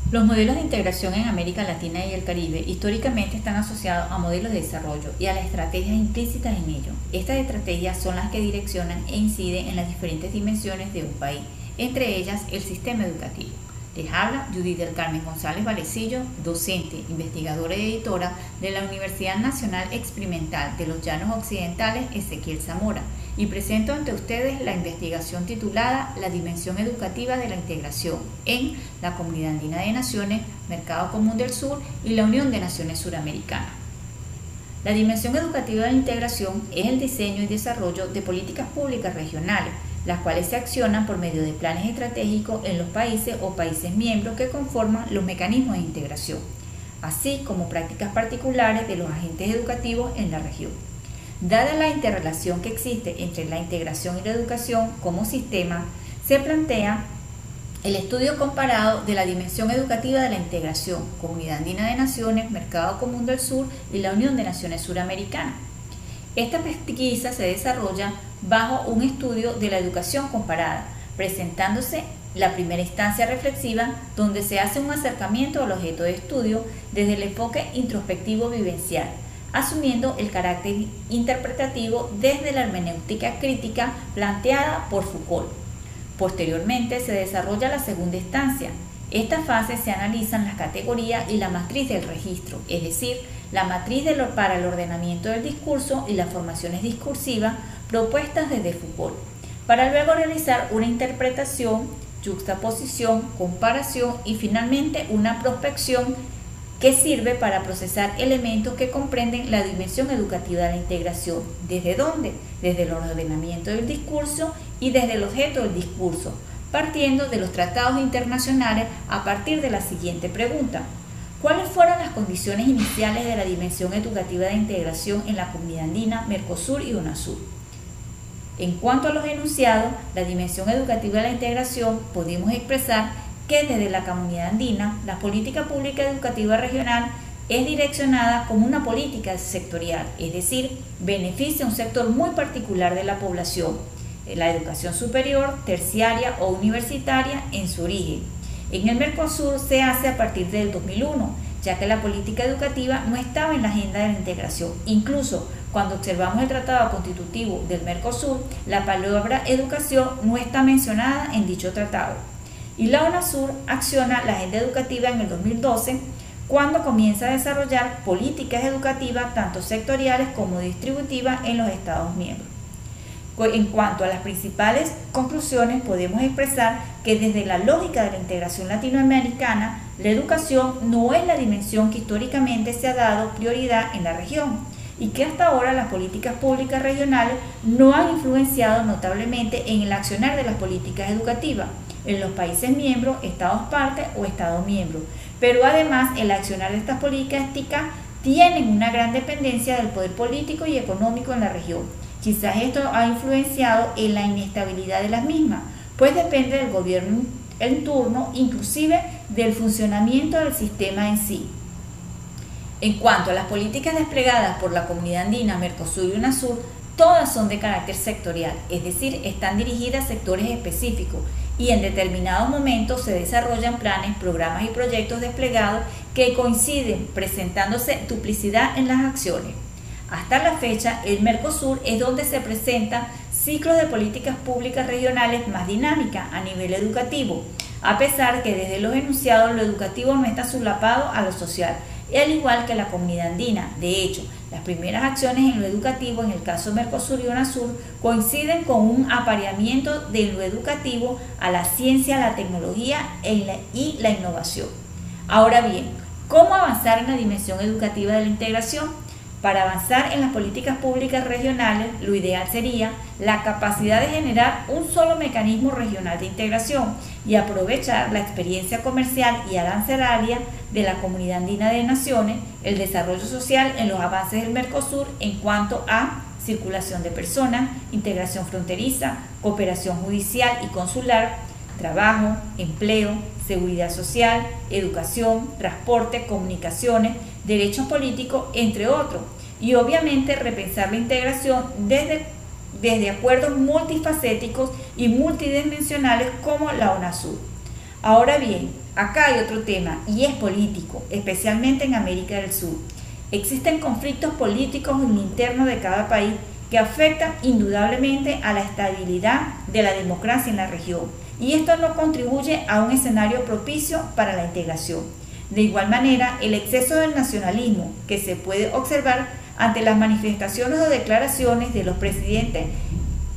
Los modelos de integración en América Latina y el Caribe históricamente están asociados a modelos de desarrollo y a las estrategias implícitas en ello. Estas estrategias son las que direccionan e inciden en las diferentes dimensiones de un país, entre ellas el sistema educativo. Les habla Judith del Carmen González Valecillo, docente, investigadora y editora de la Universidad Nacional Experimental de los Llanos Occidentales Ezequiel Zamora, y presento ante ustedes la investigación titulada La dimensión educativa de la integración en la Comunidad Andina de Naciones, Mercado Común del Sur y la Unión de Naciones Suramericanas. La dimensión educativa de la integración es el diseño y desarrollo de políticas públicas regionales, las cuales se accionan por medio de planes estratégicos en los países o países miembros que conforman los mecanismos de integración, así como prácticas particulares de los agentes educativos en la región. Dada la interrelación que existe entre la integración y la educación como sistema, se plantea el estudio comparado de la dimensión educativa de la integración, Comunidad Andina de Naciones, Mercado Común del Sur y la Unión de Naciones Suramericanas. Esta pesquisa se desarrolla bajo un estudio de la educación comparada, presentándose la primera instancia reflexiva donde se hace un acercamiento al objeto de estudio desde el enfoque introspectivo vivencial, asumiendo el carácter interpretativo desde la hermenéutica crítica planteada por Foucault. Posteriormente se desarrolla la segunda instancia. Esta fase se analizan las categorías y la matriz del registro, es decir, la matriz para el ordenamiento del discurso y las formaciones discursivas propuestas desde Foucault, para luego realizar una interpretación, juxtaposición, comparación y finalmente una prospección que sirve para procesar elementos que comprenden la dimensión educativa de la integración. ¿Desde dónde? Desde el ordenamiento del discurso y desde el objeto del discurso, partiendo de los tratados internacionales a partir de la siguiente pregunta. ¿Cuáles fueron las condiciones iniciales de la dimensión educativa de integración en la Comunidad Andina, Mercosur y UNASUR? En cuanto a los enunciados, la dimensión educativa de la integración podemos expresar que desde la Comunidad Andina, la política pública educativa regional es direccionada como una política sectorial, es decir, beneficia a un sector muy particular de la población, la educación superior, terciaria o universitaria en su origen. En el Mercosur se hace a partir del 2001, ya que la política educativa no estaba en la agenda de la integración. Incluso cuando observamos el tratado constitutivo del Mercosur, la palabra educación no está mencionada en dicho tratado. Y la UNASUR acciona la agenda educativa en el 2012, cuando comienza a desarrollar políticas educativas tanto sectoriales como distributivas en los Estados miembros. En cuanto a las principales conclusiones, podemos expresar que desde la lógica de la integración latinoamericana, la educación no es la dimensión que históricamente se ha dado prioridad en la región y que hasta ahora las políticas públicas regionales no han influenciado notablemente en el accionar de las políticas educativas en los países miembros, estados parte o estados miembros. Pero además el accionar de estas políticas tienen una gran dependencia del poder político y económico en la región. Quizás esto ha influenciado en la inestabilidad de las mismas, pues depende del gobierno en turno, inclusive del funcionamiento del sistema en sí. En cuanto a las políticas desplegadas por la Comunidad Andina, Mercosur y UNASUR, todas son de carácter sectorial, es decir, están dirigidas a sectores específicos y en determinados momentos se desarrollan planes, programas y proyectos desplegados que coinciden, presentándose duplicidad en las acciones. Hasta la fecha, el Mercosur es donde se presentan ciclos de políticas públicas regionales más dinámicas a nivel educativo, a pesar que desde los enunciados lo educativo no está solapado a lo social, al igual que la Comunidad Andina. De hecho, las primeras acciones en lo educativo, en el caso Mercosur y UNASUR, coinciden con un apareamiento de lo educativo a la ciencia, la tecnología y la innovación. Ahora bien, ¿cómo avanzar en la dimensión educativa de la integración? Para avanzar en las políticas públicas regionales, lo ideal sería la capacidad de generar un solo mecanismo regional de integración y aprovechar la experiencia comercial y arancelaria de la Comunidad Andina de Naciones, el desarrollo social en los avances del Mercosur en cuanto a circulación de personas, integración fronteriza, cooperación judicial y consular, trabajo, empleo, seguridad social, educación, transporte, comunicaciones, derechos políticos, entre otros, y obviamente repensar la integración desde acuerdos multifacéticos y multidimensionales como la UNASUR. Ahora bien, acá hay otro tema y es político, especialmente en América del Sur. Existen conflictos políticos internos de cada país que afectan indudablemente a la estabilidad de la democracia en la región, y esto no contribuye a un escenario propicio para la integración. De igual manera, el exceso del nacionalismo que se puede observar ante las manifestaciones o declaraciones de los presidentes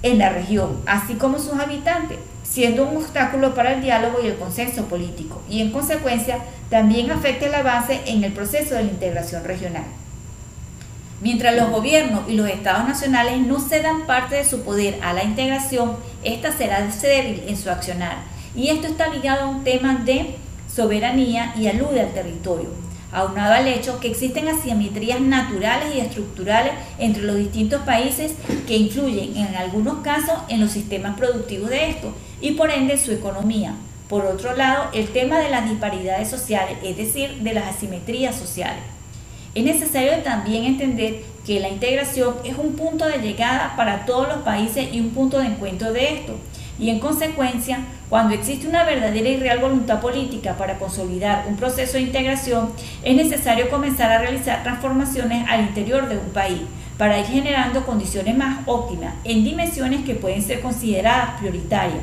en la región, así como sus habitantes, siendo un obstáculo para el diálogo y el consenso político, y en consecuencia también afecta el avance en el proceso de la integración regional. Mientras los gobiernos y los estados nacionales no cedan parte de su poder a la integración, esta será débil en su accionar, y esto está ligado a un tema de soberanía y alude al territorio, aunado al hecho que existen asimetrías naturales y estructurales entre los distintos países que influyen en algunos casos en los sistemas productivos de estos y por ende su economía. Por otro lado, el tema de las disparidades sociales, es decir, de las asimetrías sociales. Es necesario también entender que la integración es un punto de llegada para todos los países y un punto de encuentro de esto. Y en consecuencia, cuando existe una verdadera y real voluntad política para consolidar un proceso de integración, es necesario comenzar a realizar transformaciones al interior de un país para ir generando condiciones más óptimas en dimensiones que pueden ser consideradas prioritarias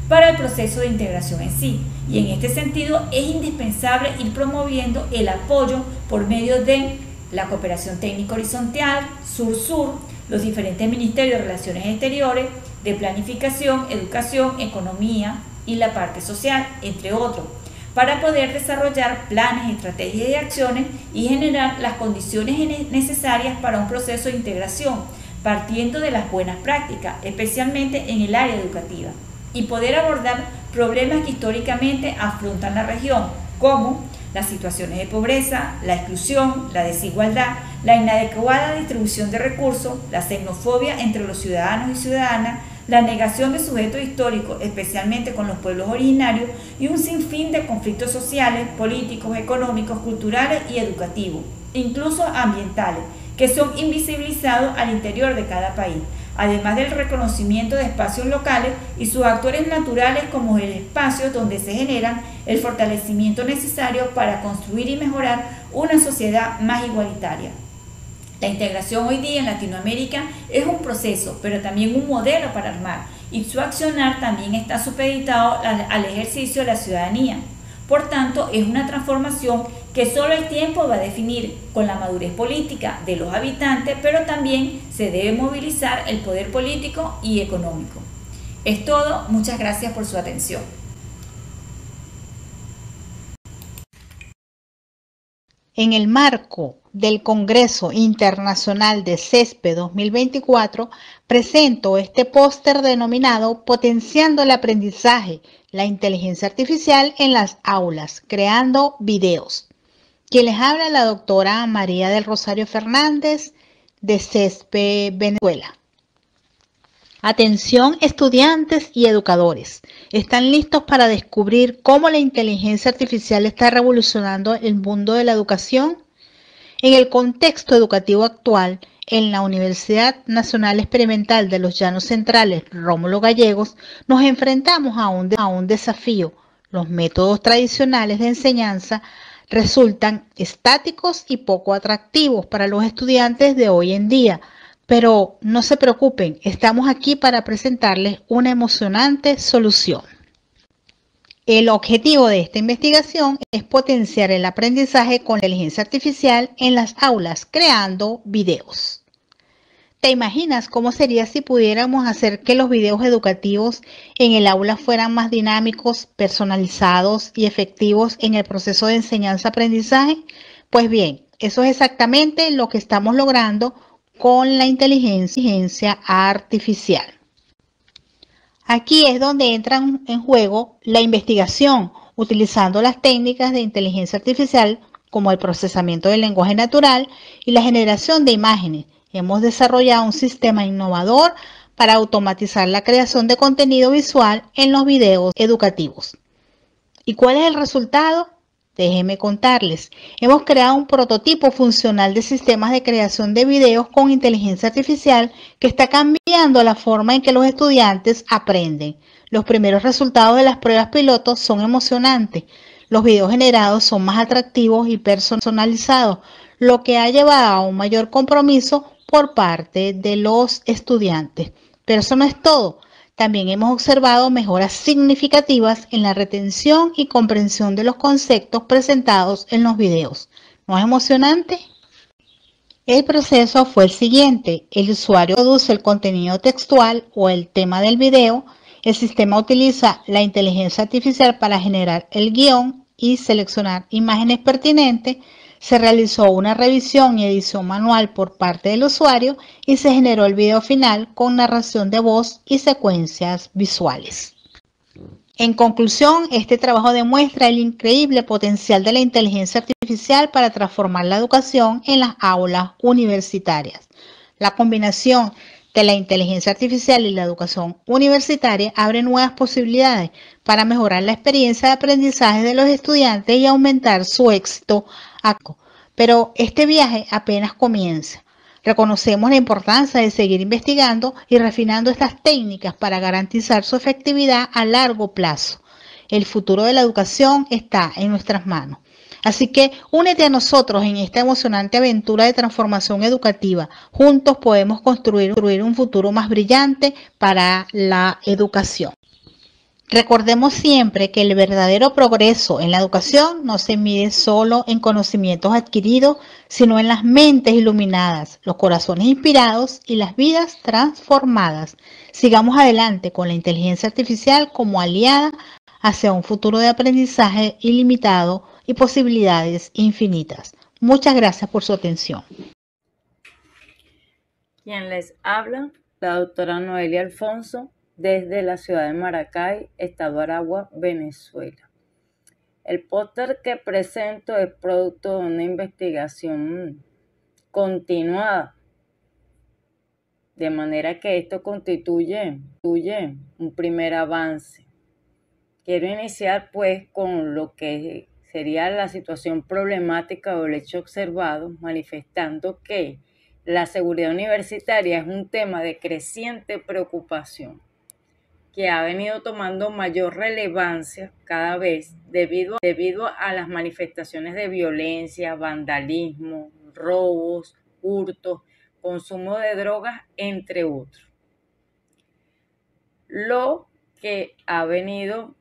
para el proceso de integración en sí. Y en este sentido es indispensable ir promoviendo el apoyo por medio de la cooperación técnica horizontal, sur-sur, los diferentes ministerios de Relaciones Exteriores, de planificación, educación, economía y la parte social, entre otros, para poder desarrollar planes, estrategias y acciones y generar las condiciones necesarias para un proceso de integración, partiendo de las buenas prácticas, especialmente en el área educativa, y poder abordar problemas que históricamente afrontan la región, como las situaciones de pobreza, la exclusión, la desigualdad, la inadecuada distribución de recursos, la xenofobia entre los ciudadanos y ciudadanas, la negación de sujetos históricos, especialmente con los pueblos originarios, y un sinfín de conflictos sociales, políticos, económicos, culturales y educativos, incluso ambientales, que son invisibilizados al interior de cada país, además del reconocimiento de espacios locales y sus actores naturales como el espacio donde se generan el fortalecimiento necesario para construir y mejorar una sociedad más igualitaria. La integración hoy día en Latinoamérica es un proceso, pero también un modelo para armar, y su accionar también está supeditado al ejercicio de la ciudadanía. Por tanto, es una transformación que solo el tiempo va a definir con la madurez política de los habitantes, pero también se debe movilizar el poder político y económico. Es todo, muchas gracias por su atención. En el marco del Congreso Internacional de CESPE 2024, presento este póster denominado Potenciando el aprendizaje, la inteligencia artificial en las aulas, creando videos. Quien les habla la doctora María del Rosario Fernández de CESPE Venezuela. Atención estudiantes y educadores, ¿están listos para descubrir cómo la inteligencia artificial está revolucionando el mundo de la educación? En el contexto educativo actual, en la Universidad Nacional Experimental de los Llanos Centrales, Rómulo Gallegos, nos enfrentamos a un desafío. Los métodos tradicionales de enseñanza resultan estáticos y poco atractivos para los estudiantes de hoy en día. Pero no se preocupen, estamos aquí para presentarles una emocionante solución. El objetivo de esta investigación es potenciar el aprendizaje con la inteligencia artificial en las aulas, creando videos. ¿Te imaginas cómo sería si pudiéramos hacer que los videos educativos en el aula fueran más dinámicos, personalizados y efectivos en el proceso de enseñanza-aprendizaje? Pues bien, eso es exactamente lo que estamos logrando con la inteligencia artificial. Aquí es donde entran en juego la investigación, utilizando las técnicas de inteligencia artificial como el procesamiento del lenguaje natural y la generación de imágenes. Hemos desarrollado un sistema innovador para automatizar la creación de contenido visual en los videos educativos. ¿Y cuál es el resultado? Déjenme contarles. Hemos creado un prototipo funcional de sistemas de creación de videos con inteligencia artificial que está cambiando la forma en que los estudiantes aprenden. Los primeros resultados de las pruebas pilotos son emocionantes. Los videos generados son más atractivos y personalizados, lo que ha llevado a un mayor compromiso por parte de los estudiantes. Pero eso no es todo. También hemos observado mejoras significativas en la retención y comprensión de los conceptos presentados en los videos. ¿No es emocionante? El proceso fue el siguiente: el usuario produce el contenido textual o el tema del video, el sistema utiliza la inteligencia artificial para generar el guión y seleccionar imágenes pertinentes, se realizó una revisión y edición manual por parte del usuario y se generó el video final con narración de voz y secuencias visuales. En conclusión, este trabajo demuestra el increíble potencial de la inteligencia artificial para transformar la educación en las aulas universitarias. La combinación de la inteligencia artificial y la educación universitaria abre nuevas posibilidades para mejorar la experiencia de aprendizaje de los estudiantes y aumentar su éxito. Pero este viaje apenas comienza. Reconocemos la importancia de seguir investigando y refinando estas técnicas para garantizar su efectividad a largo plazo. El futuro de la educación está en nuestras manos. Así que únete a nosotros en esta emocionante aventura de transformación educativa. Juntos podemos construir un futuro más brillante para la educación. Recordemos siempre que el verdadero progreso en la educación no se mide solo en conocimientos adquiridos, sino en las mentes iluminadas, los corazones inspirados y las vidas transformadas. Sigamos adelante con la inteligencia artificial como aliada hacia un futuro de aprendizaje ilimitado y posibilidades infinitas. Muchas gracias por su atención. Quien les habla, la doctora Noelia Alfonso, desde la ciudad de Maracay, estado Aragua, Venezuela. El póster que presento es producto de una investigación continuada, de manera que esto constituye un primer avance. Quiero iniciar pues con lo que sería la situación problemática o el hecho observado, manifestando que la seguridad universitaria es un tema de creciente preocupación, que ha venido tomando mayor relevancia cada vez debido a las manifestaciones de violencia, vandalismo, robos, hurtos, consumo de drogas, entre otros. Lo que ha venido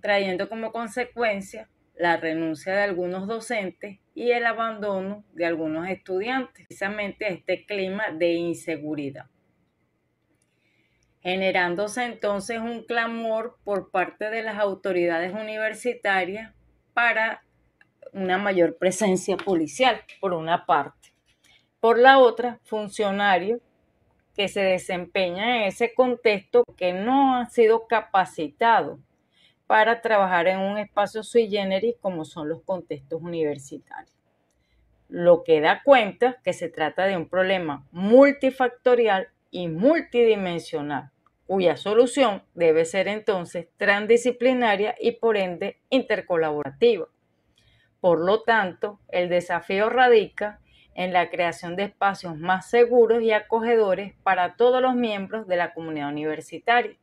trayendo como consecuencia la renuncia de algunos docentes y el abandono de algunos estudiantes, precisamente a este clima de inseguridad, generándose entonces un clamor por parte de las autoridades universitarias para una mayor presencia policial, por una parte. Por la otra, funcionarios que se desempeñan en ese contexto que no han sido capacitados para trabajar en un espacio sui generis como son los contextos universitarios. Lo que da cuenta que se trata de un problema multifactorial y multidimensional, cuya solución debe ser entonces transdisciplinaria y por ende intercolaborativa. Por lo tanto, el desafío radica en la creación de espacios más seguros y acogedores para todos los miembros de la comunidad universitaria.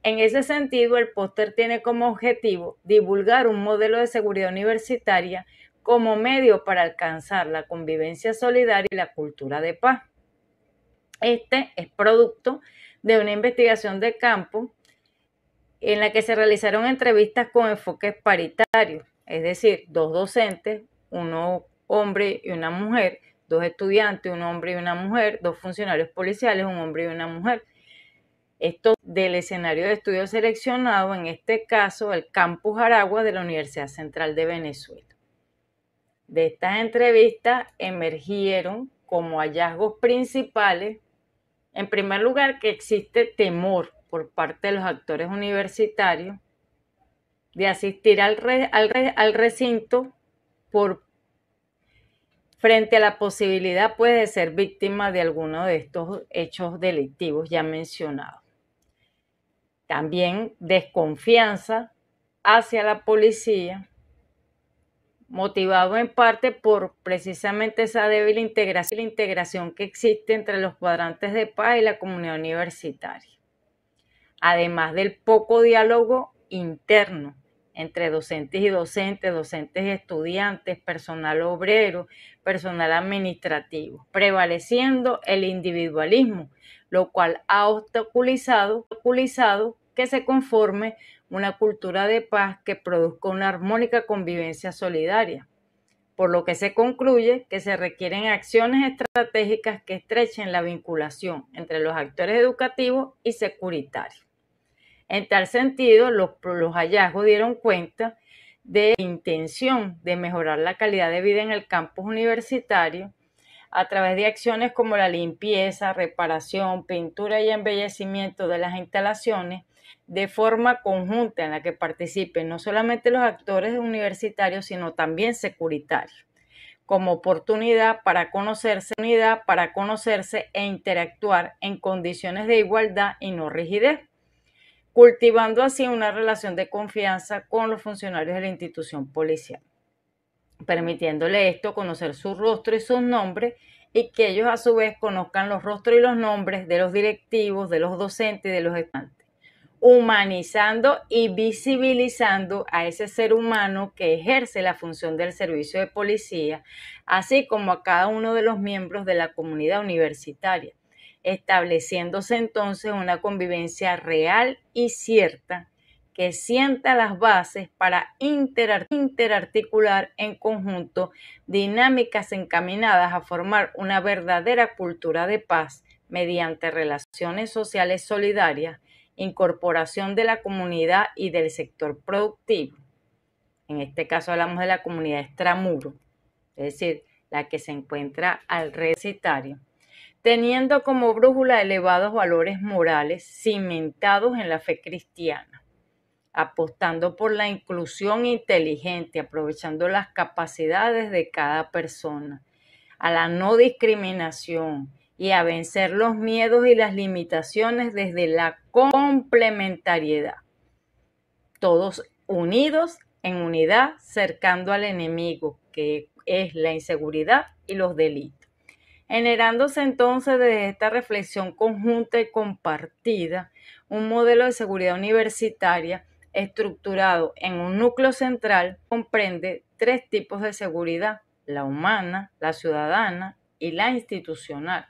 En ese sentido, el póster tiene como objetivo divulgar un modelo de seguridad universitaria como medio para alcanzar la convivencia solidaria y la cultura de paz. Este es producto de una investigación de campo en la que se realizaron entrevistas con enfoques paritarios, es decir, 2 docentes, uno hombre y una mujer, 2 estudiantes, un hombre y una mujer, 2 funcionarios policiales, un hombre y una mujer. Esto del escenario de estudio seleccionado, en este caso el Campus Aragua de la Universidad Central de Venezuela. De estas entrevistas emergieron como hallazgos principales, en primer lugar, que existe temor por parte de los actores universitarios de asistir al recinto frente a la posibilidad pues, de ser víctima de alguno de estos hechos delictivos ya mencionados. También desconfianza hacia la policía, motivado en parte por precisamente esa débil integración que existe entre los cuadrantes de paz y la comunidad universitaria, además del poco diálogo interno entre docentes y docentes, docentes y estudiantes, personal obrero, personal administrativo, prevaleciendo el individualismo, lo cual ha obstaculizado que se conforme una cultura de paz que produzca una armónica convivencia solidaria, por lo que se concluye que se requieren acciones estratégicas que estrechen la vinculación entre los actores educativos y securitarios. En tal sentido, los hallazgos dieron cuenta de la intención de mejorar la calidad de vida en el campus universitario a través de acciones como la limpieza, reparación, pintura y embellecimiento de las instalaciones de forma conjunta en la que participen no solamente los actores universitarios, sino también securitarios, como oportunidad para conocerse e interactuar en condiciones de igualdad y no rigidez, cultivando así una relación de confianza con los funcionarios de la institución policial, permitiéndole esto conocer su rostro y sus nombres y que ellos a su vez conozcan los rostros y los nombres de los directivos, de los docentes y de los estudiantes, humanizando y visibilizando a ese ser humano que ejerce la función del servicio de policía, así como a cada uno de los miembros de la comunidad universitaria, estableciéndose entonces una convivencia real y cierta que sienta las bases para interarticular en conjunto dinámicas encaminadas a formar una verdadera cultura de paz mediante relaciones sociales solidarias, incorporación de la comunidad y del sector productivo. En este caso hablamos de la comunidad extramuro, es decir, la que se encuentra alrededor universitario, teniendo como brújula elevados valores morales cimentados en la fe cristiana, apostando por la inclusión inteligente, aprovechando las capacidades de cada persona, a la no discriminación y a vencer los miedos y las limitaciones desde la complementariedad. Todos unidos en unidad, cercando al enemigo, que es la inseguridad y los delitos. Generándose entonces desde esta reflexión conjunta y compartida un modelo de seguridad universitaria estructurado en un núcleo central, comprende 3 tipos de seguridad: la humana, la ciudadana y la institucional.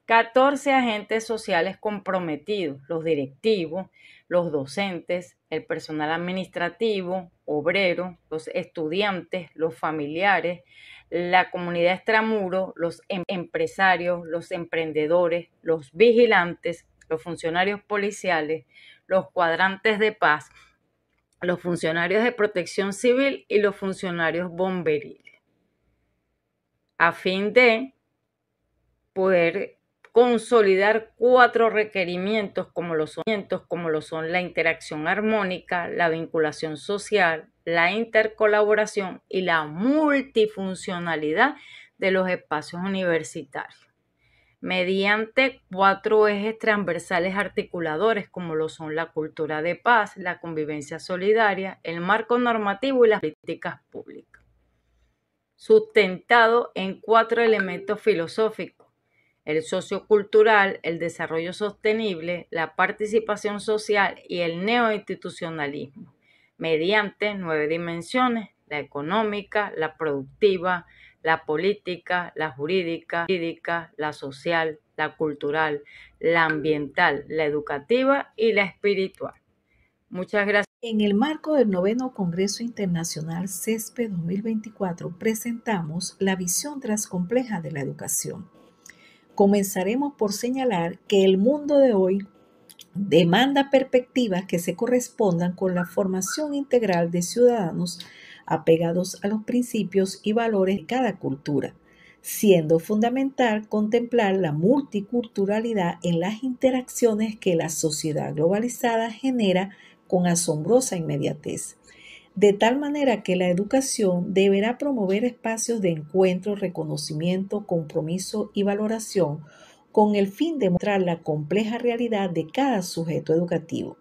14 agentes sociales comprometidos: los directivos, los docentes, el personal administrativo, obrero, los estudiantes, los familiares, la comunidad extramuro, los empresarios, los emprendedores, los vigilantes, los funcionarios policiales, los cuadrantes de paz, los funcionarios de protección civil y los funcionarios bomberiles, a fin de poder consolidar 4 requerimientos como lo son la interacción armónica, la vinculación social, la intercolaboración y la multifuncionalidad de los espacios universitarios, mediante 4 ejes transversales articuladores como lo son la cultura de paz, la convivencia solidaria, el marco normativo y las políticas públicas, sustentado en 4 elementos filosóficos: el sociocultural, el desarrollo sostenible, la participación social y el neoinstitucionalismo, mediante 9 dimensiones: la económica, la productiva, la política, la jurídica, la social, la cultural, la ambiental, la educativa y la espiritual. Muchas gracias. En el marco del 9º Congreso Internacional CESPE 2024 presentamos la visión transcompleja de la educación. Comenzaremos por señalar que el mundo de hoy demanda perspectivas que se correspondan con la formación integral de ciudadanos apegados a los principios y valores de cada cultura, siendo fundamental contemplar la multiculturalidad en las interacciones que la sociedad globalizada genera con asombrosa inmediatez. De tal manera que la educación deberá promover espacios de encuentro, reconocimiento, compromiso y valoración con el fin de mostrar la compleja realidad de cada sujeto educativo.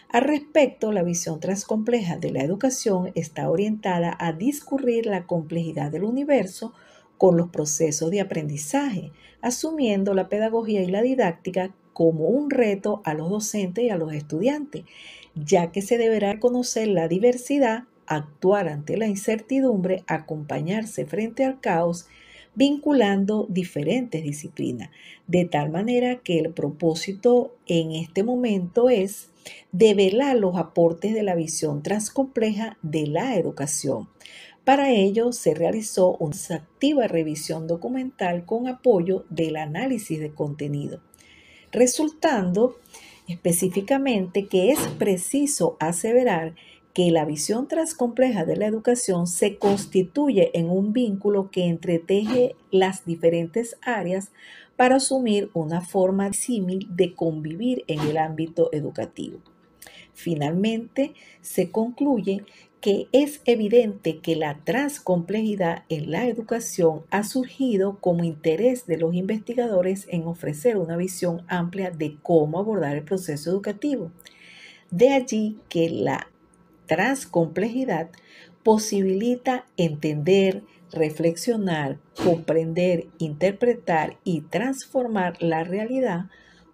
Al respecto, la visión transcompleja de la educación está orientada a discurrir la complejidad del universo con los procesos de aprendizaje, asumiendo la pedagogía y la didáctica como un reto a los docentes y a los estudiantes, ya que se deberá conocer la diversidad, actuar ante la incertidumbre, acompañarse frente al caos, vinculando diferentes disciplinas, de tal manera que el propósito en este momento es develar los aportes de la visión transcompleja de la educación. Para ello se realizó una activa revisión documental con apoyo del análisis de contenido, resultando específicamente que es preciso aseverar que la visión transcompleja de la educación se constituye en un vínculo que entreteje las diferentes áreas para asumir una forma símil de convivir en el ámbito educativo. Finalmente, se concluye que es evidente que la transcomplejidad en la educación ha surgido como interés de los investigadores en ofrecer una visión amplia de cómo abordar el proceso educativo. De allí que la transcomplejidad posibilita entender, reflexionar, comprender, interpretar y transformar la realidad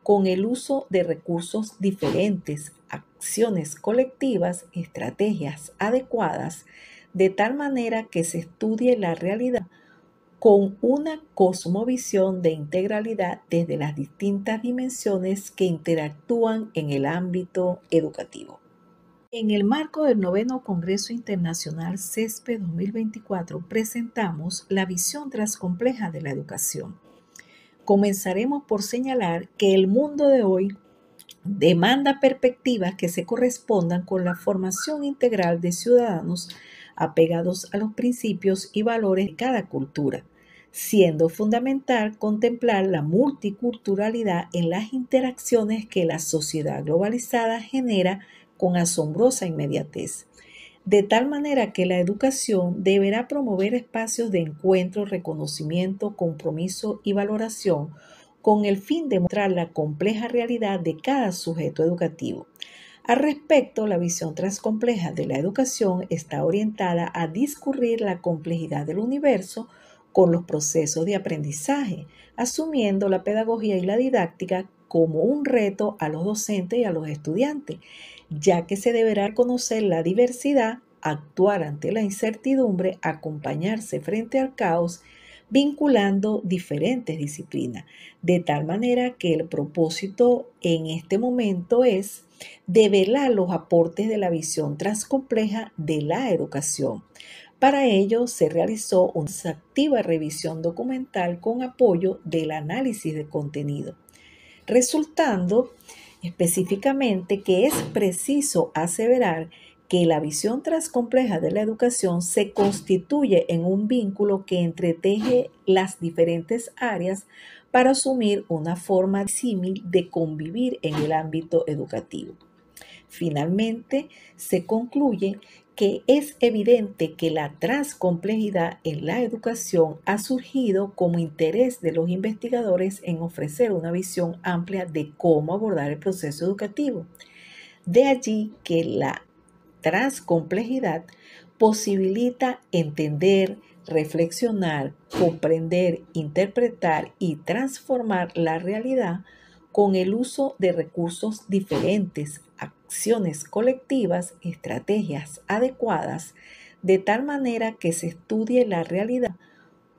con el uso de recursos diferentes, acciones colectivas, estrategias adecuadas, de tal manera que se estudie la realidad con una cosmovisión de integralidad desde las distintas dimensiones que interactúan en el ámbito educativo. En el marco del 9º Congreso Internacional CESPE 2024 presentamos la visión transcompleja de la educación. Comenzaremos por señalar que el mundo de hoy demanda perspectivas que se correspondan con la formación integral de ciudadanos apegados a los principios y valores de cada cultura, siendo fundamental contemplar la multiculturalidad en las interacciones que la sociedad globalizada genera con asombrosa inmediatez, de tal manera que la educación deberá promover espacios de encuentro, reconocimiento, compromiso y valoración con el fin de mostrar la compleja realidad de cada sujeto educativo. Al respecto, la visión transcompleja de la educación está orientada a discurrir la complejidad del universo con los procesos de aprendizaje, asumiendo la pedagogía y la didáctica como un reto a los docentes y a los estudiantes, ya que se deberá conocer la diversidad, actuar ante la incertidumbre, acompañarse frente al caos, vinculando diferentes disciplinas, de tal manera que el propósito en este momento es develar los aportes de la visión transcompleja de la educación. Para ello se realizó una activa revisión documental con apoyo del análisis de contenido, resultando específicamente que es preciso aseverar que la visión transcompleja de la educación se constituye en un vínculo que entreteje las diferentes áreas para asumir una forma símil de convivir en el ámbito educativo. Finalmente, se concluye que es evidente que la transcomplejidad en la educación ha surgido como interés de los investigadores en ofrecer una visión amplia de cómo abordar el proceso educativo. De allí que la transcomplejidad posibilita entender, reflexionar, comprender, interpretar y transformar la realidad con el uso de recursos diferentes, acciones colectivas, estrategias adecuadas, de tal manera que se estudie la realidad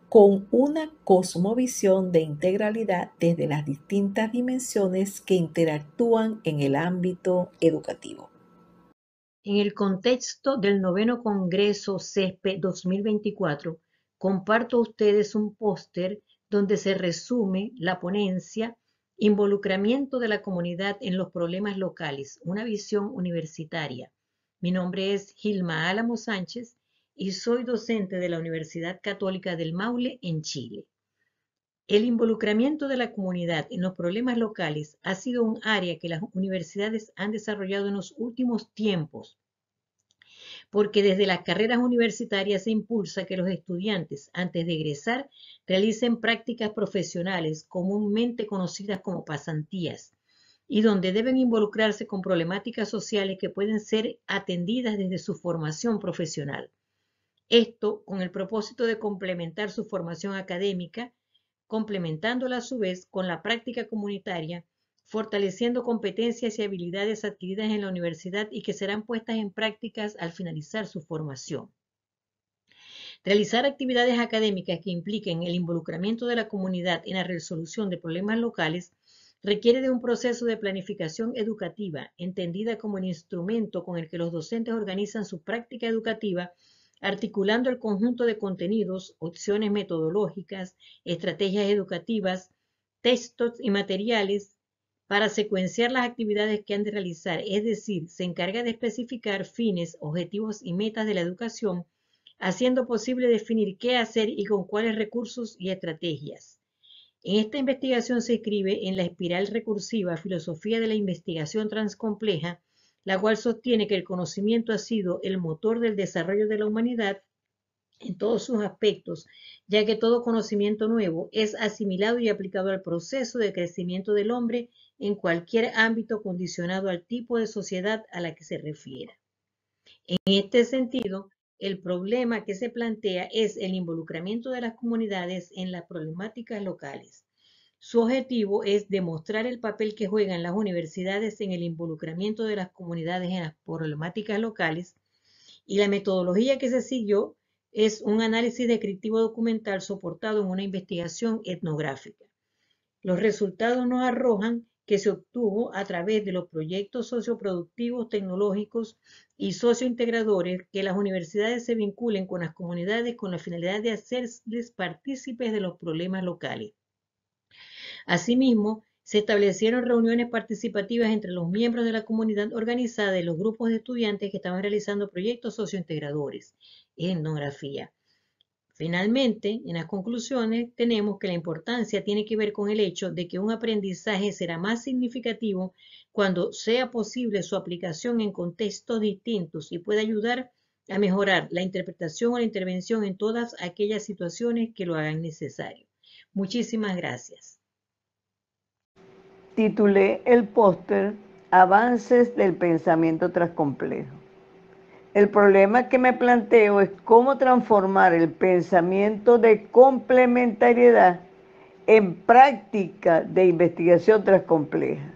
con una cosmovisión de integralidad desde las distintas dimensiones que interactúan en el ámbito educativo. En el contexto del 9º Congreso CESPE 2024, comparto a ustedes un póster donde se resume la ponencia Involucramiento de la comunidad en los problemas locales, una visión universitaria. Mi nombre es Gilma Álamo Sánchez y soy docente de la Universidad Católica del Maule en Chile. El involucramiento de la comunidad en los problemas locales ha sido un área que las universidades han desarrollado en los últimos tiempos, porque desde las carreras universitarias se impulsa que los estudiantes, antes de egresar, realicen prácticas profesionales comúnmente conocidas como pasantías, y donde deben involucrarse con problemáticas sociales que pueden ser atendidas desde su formación profesional. Esto con el propósito de complementar su formación académica, complementándola a su vez con la práctica comunitaria fortaleciendo competencias y habilidades adquiridas en la universidad y que serán puestas en prácticas al finalizar su formación. Realizar actividades académicas que impliquen el involucramiento de la comunidad en la resolución de problemas locales requiere de un proceso de planificación educativa, entendida como el instrumento con el que los docentes organizan su práctica educativa, articulando el conjunto de contenidos, opciones metodológicas, estrategias educativas, textos y materiales para secuenciar las actividades que han de realizar, es decir, se encarga de especificar fines, objetivos y metas de la educación, haciendo posible definir qué hacer y con cuáles recursos y estrategias. En esta investigación se inscribe en la espiral recursiva filosofía de la investigación transcompleja, la cual sostiene que el conocimiento ha sido el motor del desarrollo de la humanidad en todos sus aspectos, ya que todo conocimiento nuevo es asimilado y aplicado al proceso de crecimiento del hombre en cualquier ámbito condicionado al tipo de sociedad a la que se refiera. En este sentido, el problema que se plantea es el involucramiento de las comunidades en las problemáticas locales. Su objetivo es demostrar el papel que juegan las universidades en el involucramiento de las comunidades en las problemáticas locales, y la metodología que se siguió es un análisis descriptivo documental soportado en una investigación etnográfica. Los resultados nos arrojan que se obtuvo a través de los proyectos socioproductivos, tecnológicos y sociointegradores que las universidades se vinculen con las comunidades con la finalidad de hacerles partícipes de los problemas locales. Asimismo, se establecieron reuniones participativas entre los miembros de la comunidad organizada y los grupos de estudiantes que estaban realizando proyectos sociointegradores en etnografía. Finalmente, en las conclusiones, tenemos que la importancia tiene que ver con el hecho de que un aprendizaje será más significativo cuando sea posible su aplicación en contextos distintos y pueda ayudar a mejorar la interpretación o la intervención en todas aquellas situaciones que lo hagan necesario. Muchísimas gracias. Titulé el póster Avances del pensamiento transcomplejo. El problema que me planteo es cómo transformar el pensamiento de complementariedad en práctica de investigación transcompleja.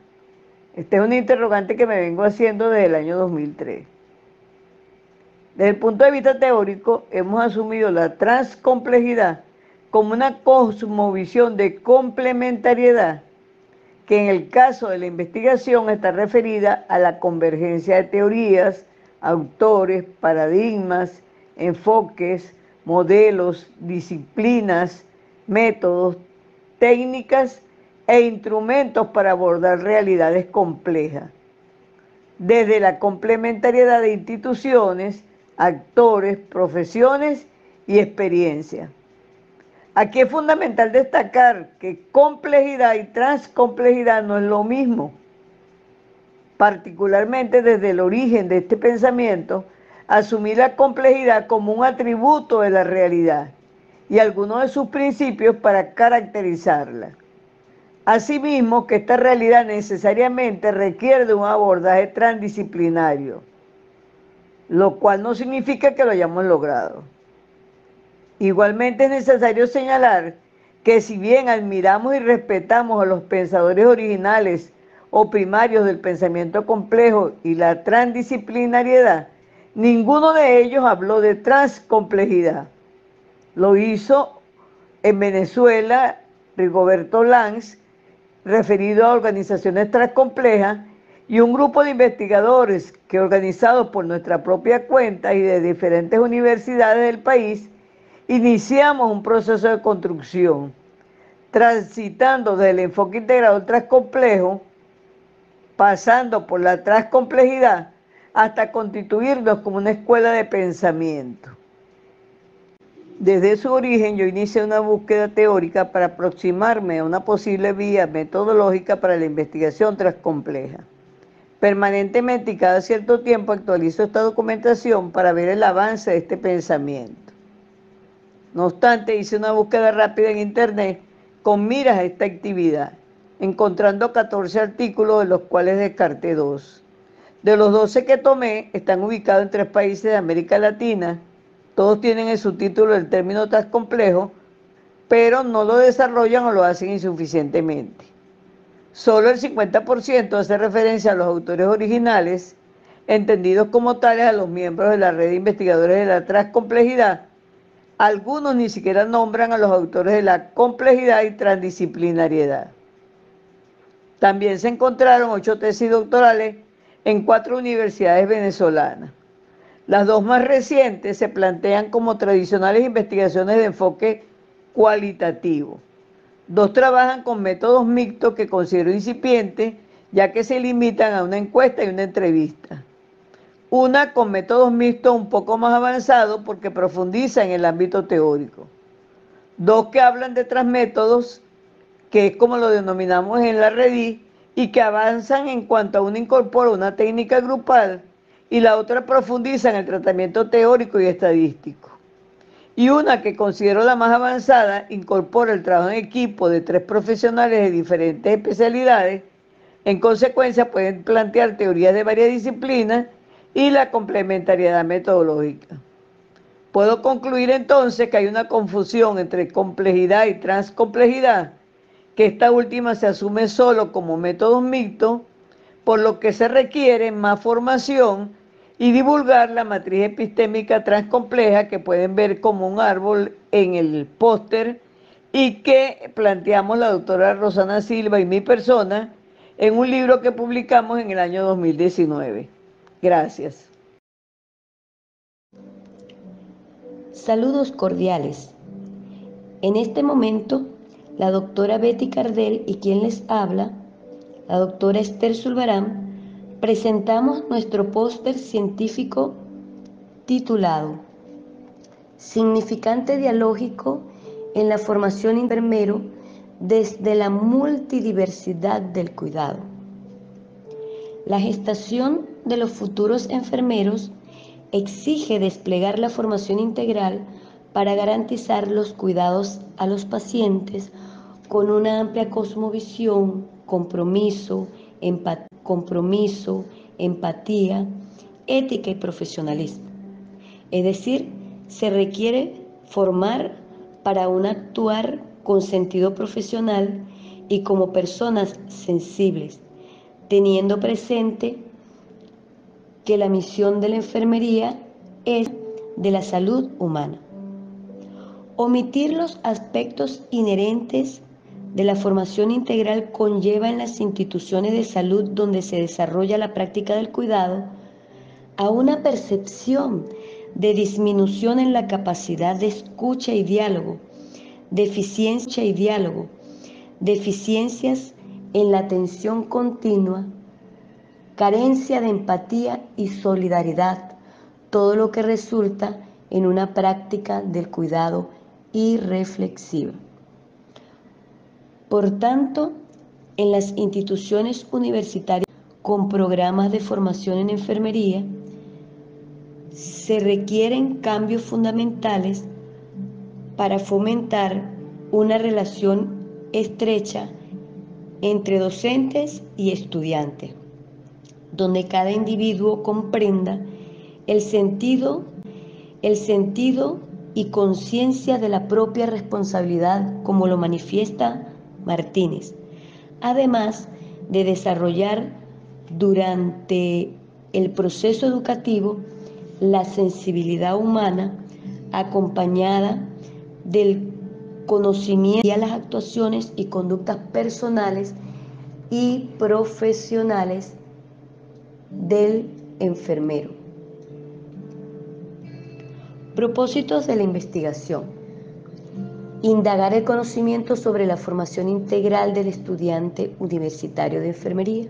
Este es un interrogante que me vengo haciendo desde el año 2003. Desde el punto de vista teórico, hemos asumido la transcomplejidad como una cosmovisión de complementariedad que en el caso de la investigación está referida a la convergencia de teorías, autores, paradigmas, enfoques, modelos, disciplinas, métodos, técnicas e instrumentos para abordar realidades complejas, desde la complementariedad de instituciones, actores, profesiones y experiencias. Aquí es fundamental destacar que complejidad y transcomplejidad no es lo mismo. Particularmente desde el origen de este pensamiento, asumir la complejidad como un atributo de la realidad y algunos de sus principios para caracterizarla. Asimismo, que esta realidad necesariamente requiere de un abordaje transdisciplinario, lo cual no significa que lo hayamos logrado. Igualmente es necesario señalar que si bien admiramos y respetamos a los pensadores originales o primarios del pensamiento complejo y la transdisciplinariedad, ninguno de ellos habló de transcomplejidad. Lo hizo en Venezuela Rigoberto Lanz, referido a organizaciones transcomplejas, y un grupo de investigadores que, organizados por nuestra propia cuenta y de diferentes universidades del país, iniciamos un proceso de construcción, transitando del enfoque integrador transcomplejo, pasando por la transcomplejidad, hasta constituirnos como una escuela de pensamiento. Desde su origen yo inicié una búsqueda teórica para aproximarme a una posible vía metodológica para la investigación transcompleja. Permanentemente y cada cierto tiempo actualizo esta documentación para ver el avance de este pensamiento. No obstante, hice una búsqueda rápida en internet con miras a esta actividad, encontrando 14 artículos, de los cuales descarté 2. De los 12 que tomé, están ubicados en 3 países de América Latina. Todos tienen en su título el término transcomplejo, pero no lo desarrollan o lo hacen insuficientemente. Solo el 50% hace referencia a los autores originales, entendidos como tales a los miembros de la red de investigadores de la transcomplejidad. Algunos ni siquiera nombran a los autores de la complejidad y transdisciplinariedad. También se encontraron 8 tesis doctorales en 4 universidades venezolanas. Las 2 más recientes se plantean como tradicionales investigaciones de enfoque cualitativo. 2 trabajan con métodos mixtos que considero incipientes, ya que se limitan a una encuesta y una entrevista. Una con métodos mixtos un poco más avanzados porque profundiza en el ámbito teórico. 2 que hablan de transmétodos, que es como lo denominamos en la REDI, y que avanzan en cuanto a uno incorpora una técnica grupal y la otra profundiza en el tratamiento teórico y estadístico. Y una que considero la más avanzada incorpora el trabajo en equipo de 3 profesionales de diferentes especialidades. En consecuencia pueden plantear teorías de varias disciplinas y la complementariedad metodológica. Puedo concluir entonces que hay una confusión entre complejidad y transcomplejidad, que esta última se asume solo como métodos mixtos, por lo que se requiere más formación y divulgar la matriz epistémica transcompleja que pueden ver como un árbol en el póster y que planteamos la doctora Rosana Silva y mi persona en un libro que publicamos en el año 2019. Gracias. Saludos cordiales. En este momento, la doctora Betty Cardell y quien les habla, la doctora Esther Zulbarán, presentamos nuestro póster científico titulado Significante dialógico en la formación enfermero desde la multidiversidad del cuidado. La gestación de los futuros enfermeros exige desplegar la formación integral para garantizar los cuidados a los pacientes con una amplia cosmovisión, compromiso, empatía, ética y profesionalismo. Es decir, se requiere formar para un actuar con sentido profesional y como personas sensibles, teniendo presente que la misión de la enfermería es de la salud humana. Omitir los aspectos inherentes de la formación integral conlleva en las instituciones de salud donde se desarrolla la práctica del cuidado a una percepción de disminución en la capacidad de escucha y diálogo, deficiencias en la atención continua, carencia de empatía y solidaridad, todo lo que resulta en una práctica del cuidado irreflexiva. Por tanto, en las instituciones universitarias con programas de formación en enfermería, se requieren cambios fundamentales para fomentar una relación estrecha entre docentes y estudiantes, donde cada individuo comprenda el sentido y conciencia de la propia responsabilidad, como lo manifiesta Martínez, además de desarrollar durante el proceso educativo la sensibilidad humana acompañada del conocimiento de las actuaciones y conductas personales y profesionales del enfermero. Propósitos de la investigación: indagar el conocimiento sobre la formación integral del estudiante universitario de enfermería,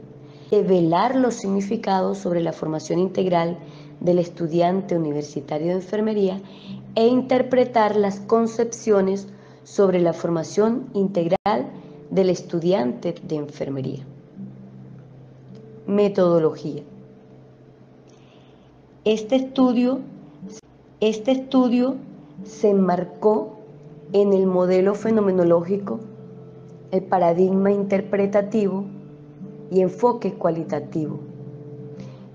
develar los significados sobre la formación integral del estudiante universitario de enfermería e interpretar las concepciones sobre la formación integral del estudiante de enfermería. Metodología. Este estudio se enmarcó en el modelo fenomenológico, el paradigma interpretativo y enfoque cualitativo.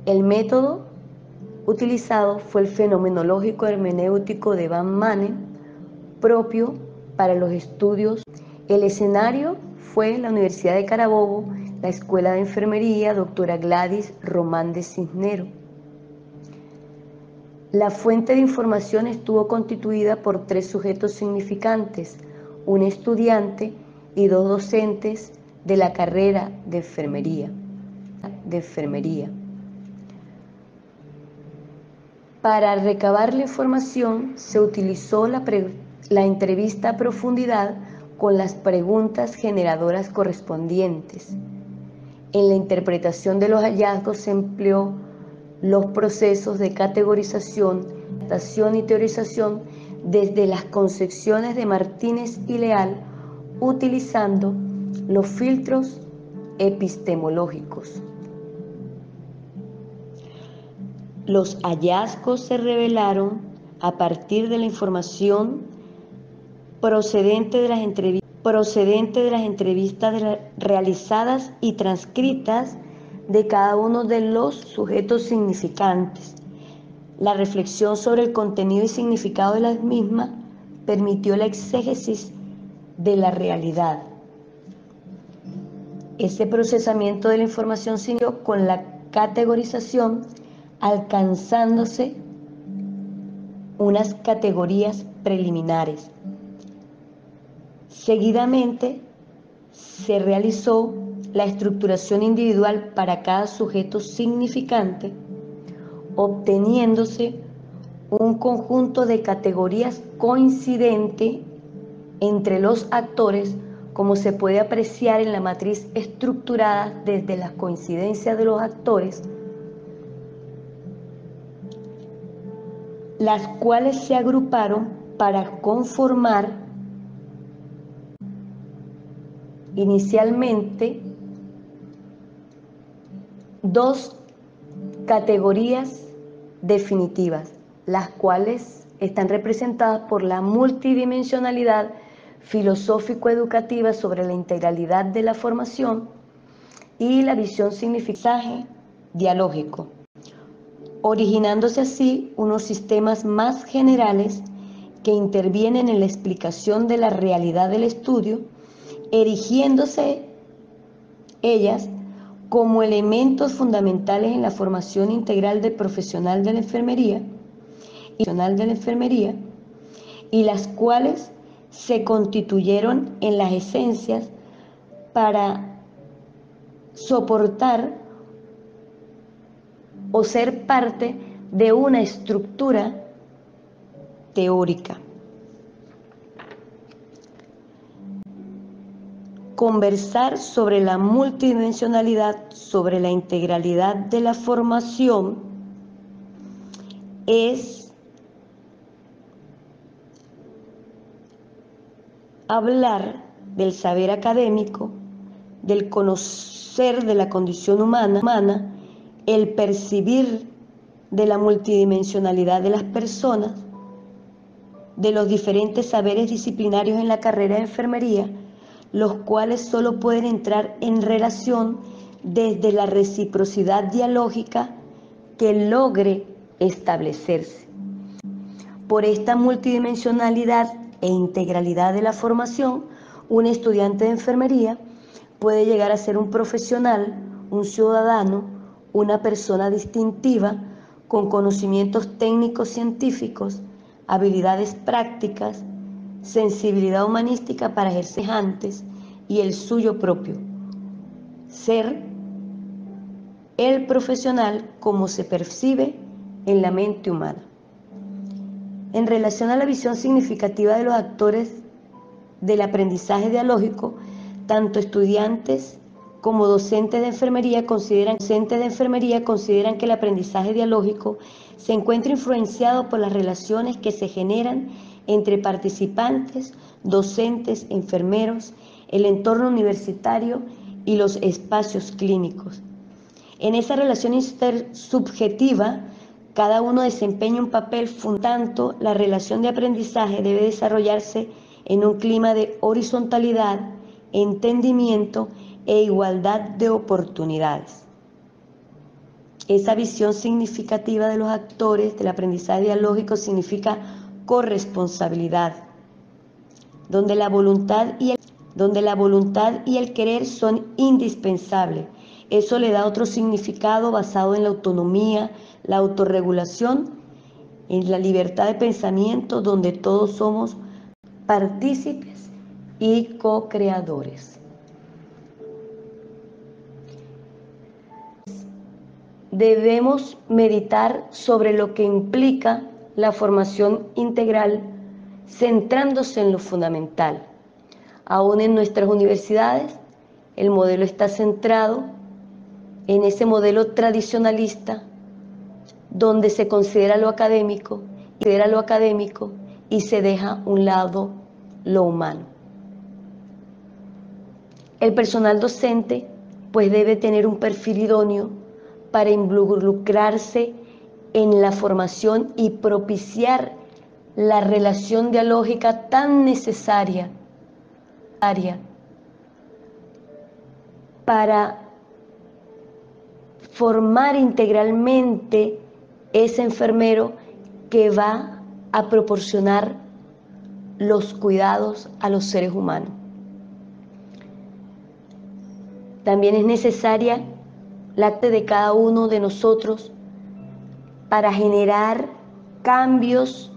El método utilizado fue el fenomenológico hermenéutico de Van Manen, propio para los estudios. El escenario fue la Universidad de Carabobo, la Escuela de Enfermería, doctora Gladys Román de Cisnero. La fuente de información estuvo constituida por 3 sujetos significantes, un estudiante y 2 docentes de la carrera de enfermería. Para recabar la información se utilizó la entrevista a profundidad con las preguntas generadoras correspondientes. En la interpretación de los hallazgos se empleó los procesos de categorización, adaptación y teorización desde las concepciones de Martínez y Leal, utilizando los filtros epistemológicos. Los hallazgos se revelaron a partir de la información procedente de las entrevistas realizadas y transcritas de cada uno de los sujetos significantes. La reflexión sobre el contenido y significado de las mismas permitió la exégesis de la realidad. Ese procesamiento de la información siguió con la categorización, alcanzándose unas categorías preliminares. Seguidamente se realizó la estructuración individual para cada sujeto significante, obteniéndose un conjunto de categorías coincidente entre los actores, como se puede apreciar en la matriz estructurada desde las coincidencias de los actores, las cuales se agruparon para conformar inicialmente 2 categorías definitivas, las cuales están representadas por la multidimensionalidad filosófico-educativa sobre la integralidad de la formación y la visión significaje dialógico, originándose así unos sistemas más generales que intervienen en la explicación de la realidad del estudio, erigiéndose ellas como elementos fundamentales en la formación integral del profesional de la enfermería y las cuales se constituyeron en las esencias para soportar o ser parte de una estructura teórica. Conversar sobre la multidimensionalidad, sobre la integralidad de la formación, es hablar del saber académico, del conocer de la condición humana, el percibir de la multidimensionalidad de las personas, de los diferentes saberes disciplinarios en la carrera de enfermería, los cuales solo pueden entrar en relación desde la reciprocidad dialógica que logre establecerse. Por esta multidimensionalidad e integralidad de la formación, un estudiante de enfermería puede llegar a ser un profesional, un ciudadano, una persona distintiva con conocimientos técnicos científicos, habilidades prácticas, sensibilidad humanística para ejercer semejantes y el suyo propio. Ser el profesional como se percibe en la mente humana. En relación a la visión significativa de los actores del aprendizaje dialógico, tanto estudiantes como docentes de enfermería consideran que el aprendizaje dialógico se encuentra influenciado por las relaciones que se generan entre participantes, docentes, enfermeros, el entorno universitario y los espacios clínicos. En esa relación intersubjetiva, cada uno desempeña un papel fundamental. La relación de aprendizaje debe desarrollarse en un clima de horizontalidad, entendimiento e igualdad de oportunidades. Esa visión significativa de los actores del aprendizaje dialógico significa corresponsabilidad, donde la voluntad y el donde la voluntad y el querer son indispensables. Eso le da otro significado basado en la autonomía, la autorregulación, en la libertad de pensamiento, donde todos somos partícipes y co-creadores. Debemos meditar sobre lo que implica la formación integral, centrándose en lo fundamental. Aún en nuestras universidades, el modelo está centrado en ese modelo tradicionalista, donde se considera lo académico y se deja a un lado lo humano. El personal docente pues debe tener un perfil idóneo para involucrarse en la formación y propiciar la relación dialógica tan necesaria para formar integralmente ese enfermero que va a proporcionar los cuidados a los seres humanos. También es necesaria la acción de cada uno de nosotros para generar cambios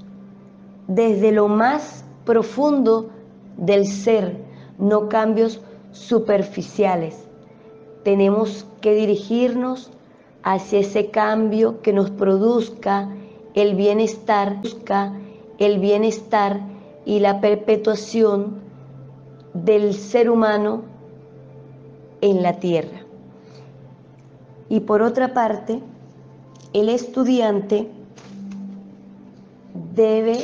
desde lo más profundo del ser, no cambios superficiales. Tenemos que dirigirnos hacia ese cambio que nos produzca el bienestar y la perpetuación del ser humano en la tierra. Y por otra parte, el estudiante debe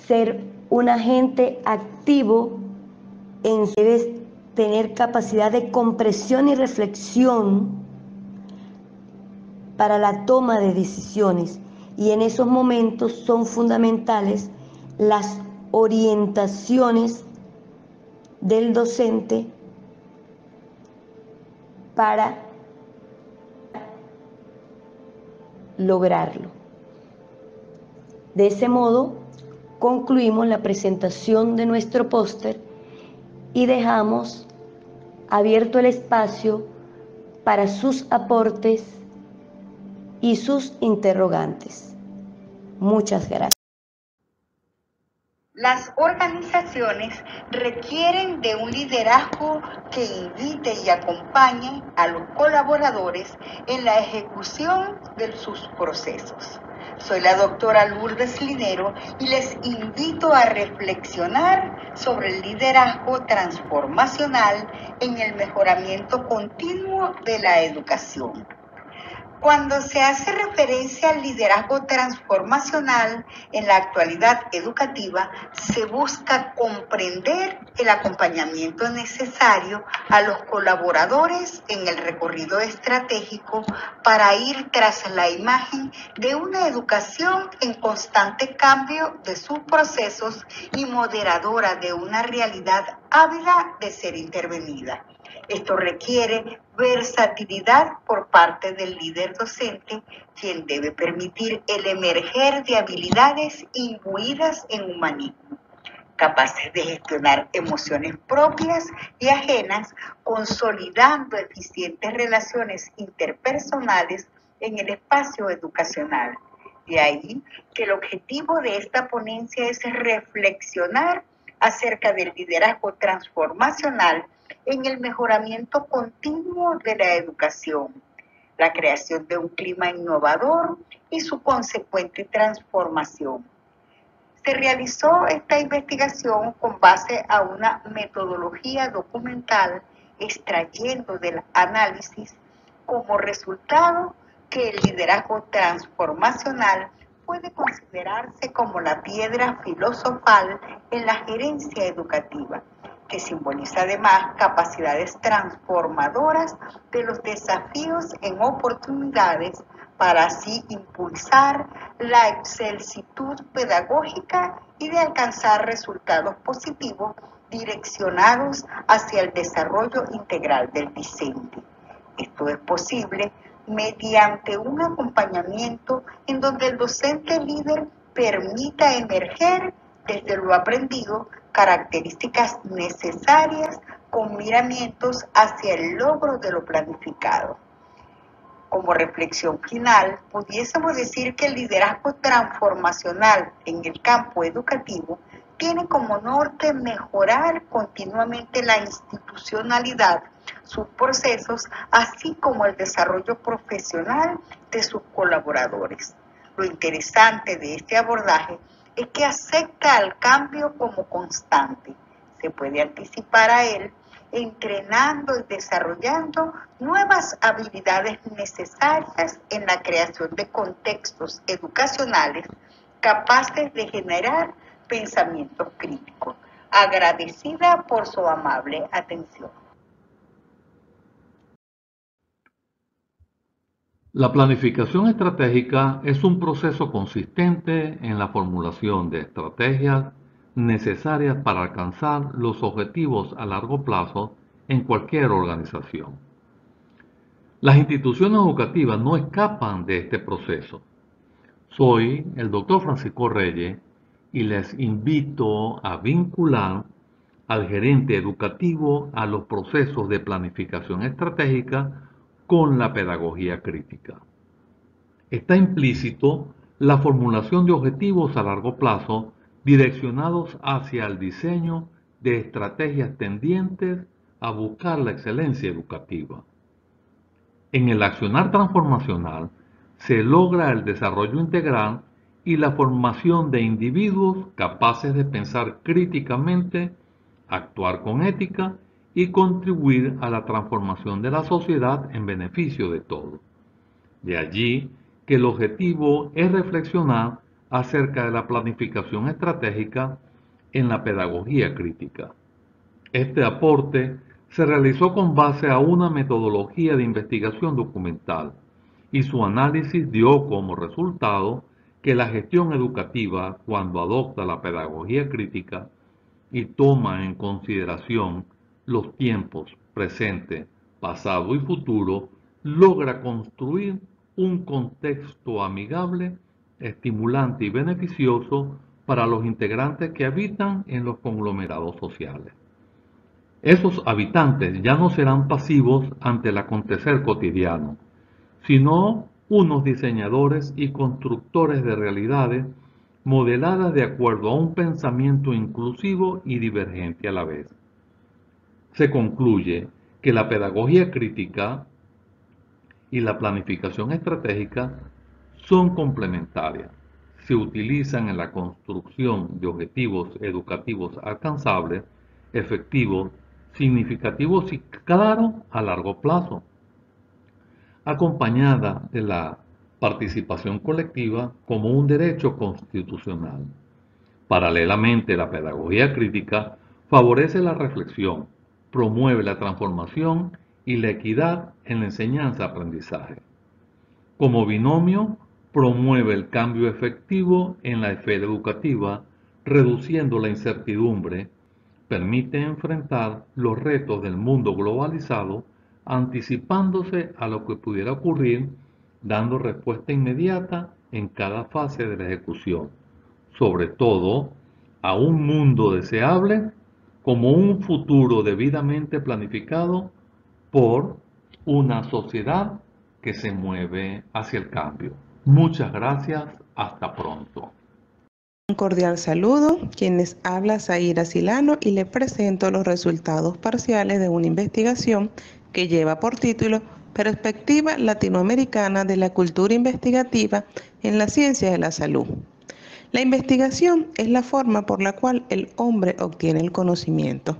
ser un agente activo, debe tener capacidad de comprensión y reflexión para la toma de decisiones, y en esos momentos son fundamentales las orientaciones del docente para lograrlo. De ese modo, concluimos la presentación de nuestro póster y dejamos abierto el espacio para sus aportes y sus interrogantes. Muchas gracias. Las organizaciones requieren de un liderazgo que invite y acompañe a los colaboradores en la ejecución de sus procesos. Soy la doctora Lourdes Linero y les invito a reflexionar sobre el liderazgo transformacional en el mejoramiento continuo de la educación. Cuando se hace referencia al liderazgo transformacional en la actualidad educativa, se busca comprender el acompañamiento necesario a los colaboradores en el recorrido estratégico para ir tras la imagen de una educación en constante cambio de sus procesos y moderadora de una realidad ávida de ser intervenida. Esto requiere versatilidad por parte del líder docente, quien debe permitir el emerger de habilidades imbuidas en humanismo, capaces de gestionar emociones propias y ajenas, consolidando eficientes relaciones interpersonales en el espacio educacional. De ahí que el objetivo de esta ponencia es reflexionar acerca del liderazgo transformacional en el mejoramiento continuo de la educación, la creación de un clima innovador y su consecuente transformación. Se realizó esta investigación con base a una metodología documental, extrayendo del análisis como resultado que el liderazgo transformacional puede considerarse como la piedra filosofal en la gerencia educativa, que simboliza además capacidades transformadoras de los desafíos en oportunidades para así impulsar la excelsitud pedagógica y de alcanzar resultados positivos direccionados hacia el desarrollo integral del discente. Esto es posible mediante un acompañamiento en donde el docente líder permita emerger desde lo aprendido características necesarias con miramientos hacia el logro de lo planificado. Como reflexión final, pudiésemos decir que el liderazgo transformacional en el campo educativo tiene como norte mejorar continuamente la institucionalidad, sus procesos, así como el desarrollo profesional de sus colaboradores. Lo interesante de este abordaje es que acepta al cambio como constante. Se puede anticipar a él entrenando y desarrollando nuevas habilidades necesarias en la creación de contextos educacionales capaces de generar pensamientos críticos. Agradecida por su amable atención. La planificación estratégica es un proceso consistente en la formulación de estrategias necesarias para alcanzar los objetivos a largo plazo en cualquier organización. Las instituciones educativas no escapan de este proceso. Soy el Dr. Francisco Reyes y les invito a vincular al gerente educativo a los procesos de planificación estratégica con la pedagogía crítica. Está implícito la formulación de objetivos a largo plazo direccionados hacia el diseño de estrategias tendientes a buscar la excelencia educativa. En el accionar transformacional se logra el desarrollo integral y la formación de individuos capaces de pensar críticamente, actuar con ética y contribuir a la transformación de la sociedad en beneficio de todos. De allí que el objetivo es reflexionar acerca de la planificación estratégica en la pedagogía crítica. Este aporte se realizó con base a una metodología de investigación documental y su análisis dio como resultado que la gestión educativa, cuando adopta la pedagogía crítica y toma en consideración los tiempos presente, pasado y futuro, logra construir un contexto amigable, estimulante y beneficioso para los integrantes que habitan en los conglomerados sociales. Esos habitantes ya no serán pasivos ante el acontecer cotidiano, sino unos diseñadores y constructores de realidades modeladas de acuerdo a un pensamiento inclusivo y divergente a la vez. Se concluye que la pedagogía crítica y la planificación estratégica son complementarias. Se utilizan en la construcción de objetivos educativos alcanzables, efectivos, significativos y claros a largo plazo, acompañada de la participación colectiva como un derecho constitucional. Paralelamente, la pedagogía crítica favorece la reflexión, promueve la transformación y la equidad en la enseñanza-aprendizaje. Como binomio, promueve el cambio efectivo en la esfera educativa, reduciendo la incertidumbre, permite enfrentar los retos del mundo globalizado, anticipándose a lo que pudiera ocurrir, dando respuesta inmediata en cada fase de la ejecución, sobre todo a un mundo deseable como un futuro debidamente planificado por una sociedad que se mueve hacia el cambio. Muchas gracias, hasta pronto. Un cordial saludo, quienes habla Zaira Silano y le presento los resultados parciales de una investigación que lleva por título Perspectiva Latinoamericana de la Cultura Investigativa en la Ciencia de la Salud. La investigación es la forma por la cual el hombre obtiene el conocimiento,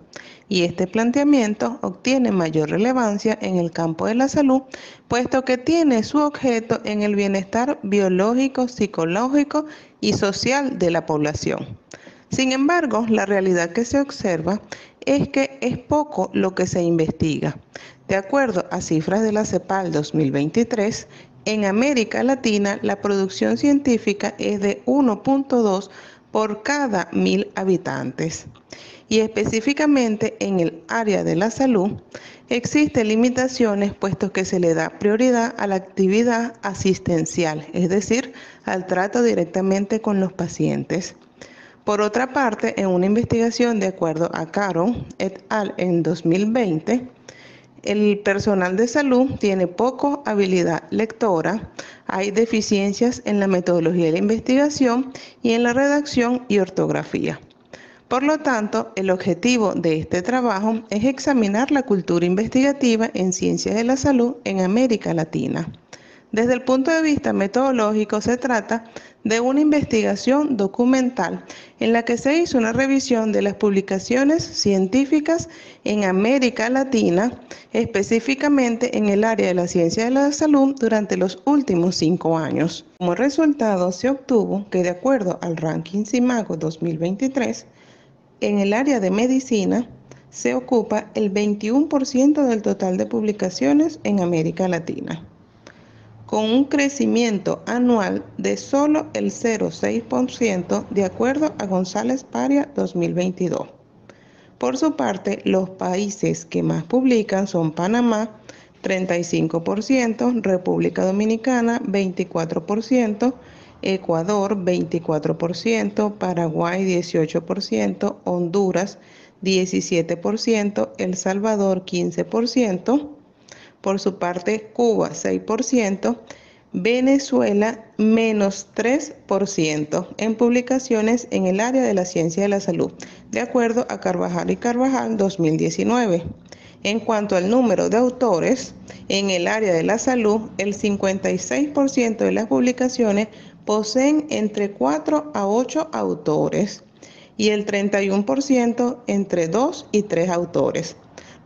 y este planteamiento obtiene mayor relevancia en el campo de la salud, puesto que tiene su objeto en el bienestar biológico, psicológico y social de la población. Sin embargo, la realidad que se observa es que es poco lo que se investiga. De acuerdo a cifras de la CEPAL 2023, en América Latina la producción científica es de 1.2 por cada 1000 habitantes. Y específicamente en el área de la salud, existen limitaciones puesto que se le da prioridad a la actividad asistencial, es decir, al trato directamente con los pacientes. Por otra parte, en una investigación de acuerdo a Caron et al. En 2020, el personal de salud tiene poca habilidad lectora, hay deficiencias en la metodología de la investigación y en la redacción y ortografía. Por lo tanto, el objetivo de este trabajo es examinar la cultura investigativa en ciencias de la salud en América Latina. Desde el punto de vista metodológico, se trata de una investigación documental en la que se hizo una revisión de las publicaciones científicas en América Latina, específicamente en el área de la ciencia de la salud durante los últimos 5 años. Como resultado, se obtuvo que, de acuerdo al ranking CIMAGO 2023, en el área de medicina se ocupa el 21% del total de publicaciones en América Latina, con un crecimiento anual de solo el 0,6% de acuerdo a González Paria 2022. Por su parte, los países que más publican son Panamá, 35%, República Dominicana, 24%, Ecuador, 24%, Paraguay, 18%, Honduras, 17%, El Salvador, 15%. Por su parte, Cuba, 6%, Venezuela, menos 3% en publicaciones en el área de la ciencia de la salud, de acuerdo a Carvajal y Carvajal 2019. En cuanto al número de autores, en el área de la salud, el 56% de las publicaciones poseen entre 4 a 8 autores y el 31% entre 2 y 3 autores.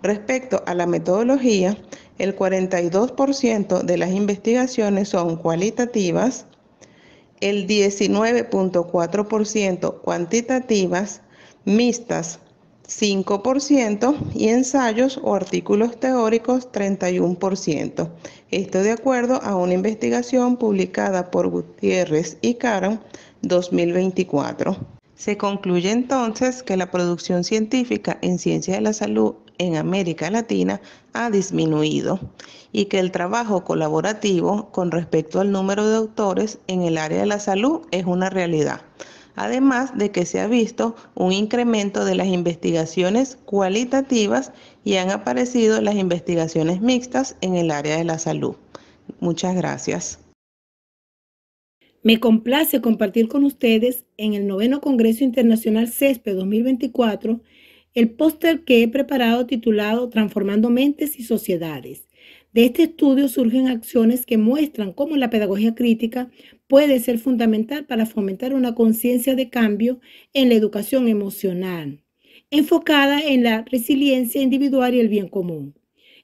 Respecto a la metodología, el 42% de las investigaciones son cualitativas, el 19.4% cuantitativas, mixtas 5% y ensayos o artículos teóricos 31%. Esto de acuerdo a una investigación publicada por Gutiérrez y Caron 2024. Se concluye entonces que la producción científica en ciencias de la salud en América Latina ha disminuido y que el trabajo colaborativo con respecto al número de autores en el área de la salud es una realidad. Además de que se ha visto un incremento de las investigaciones cualitativas y han aparecido las investigaciones mixtas en el área de la salud. Muchas gracias. Me complace compartir con ustedes en el 9º Congreso Internacional CESPE 2024 el póster que he preparado titulado Transformando Mentes y Sociedades. De este estudio surgen acciones que muestran cómo la pedagogía crítica puede ser fundamental para fomentar una conciencia de cambio en la educación emocional, enfocada en la resiliencia individual y el bien común.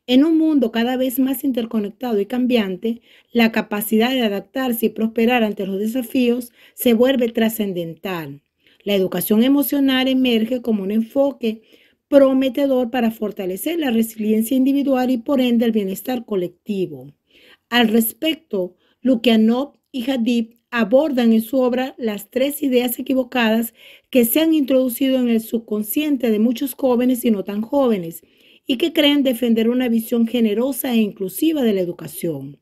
En un mundo cada vez más interconectado y cambiante, la capacidad de adaptarse y prosperar ante los desafíos se vuelve trascendental. La educación emocional emerge como un enfoque prometedor para fortalecer la resiliencia individual y por ende el bienestar colectivo. Al respecto, Lukianov y Hadid abordan en su obra las 3 ideas equivocadas que se han introducido en el subconsciente de muchos jóvenes y no tan jóvenes y que creen defender una visión generosa e inclusiva de la educación.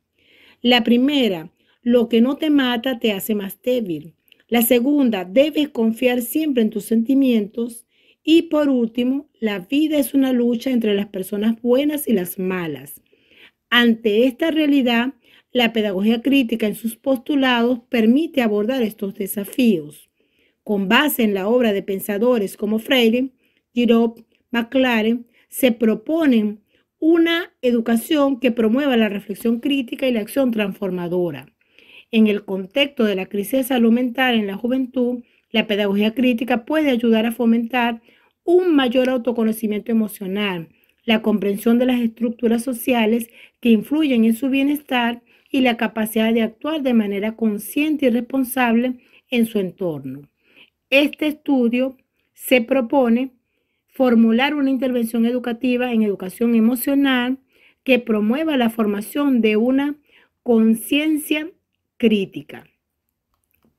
La primera, lo que no te mata te hace más débil. La segunda, debes confiar siempre en tus sentimientos. Y por último, la vida es una lucha entre las personas buenas y las malas. Ante esta realidad, la pedagogía crítica en sus postulados permite abordar estos desafíos. Con base en la obra de pensadores como Freire, Giraud, McLaren, se proponen una educación que promueva la reflexión crítica y la acción transformadora. En el contexto de la crisis de salud mental en la juventud, la pedagogía crítica puede ayudar a fomentar un mayor autoconocimiento emocional, la comprensión de las estructuras sociales que influyen en su bienestar y la capacidad de actuar de manera consciente y responsable en su entorno. Este estudio se propone formular una intervención educativa en educación emocional que promueva la formación de una conciencia crítica.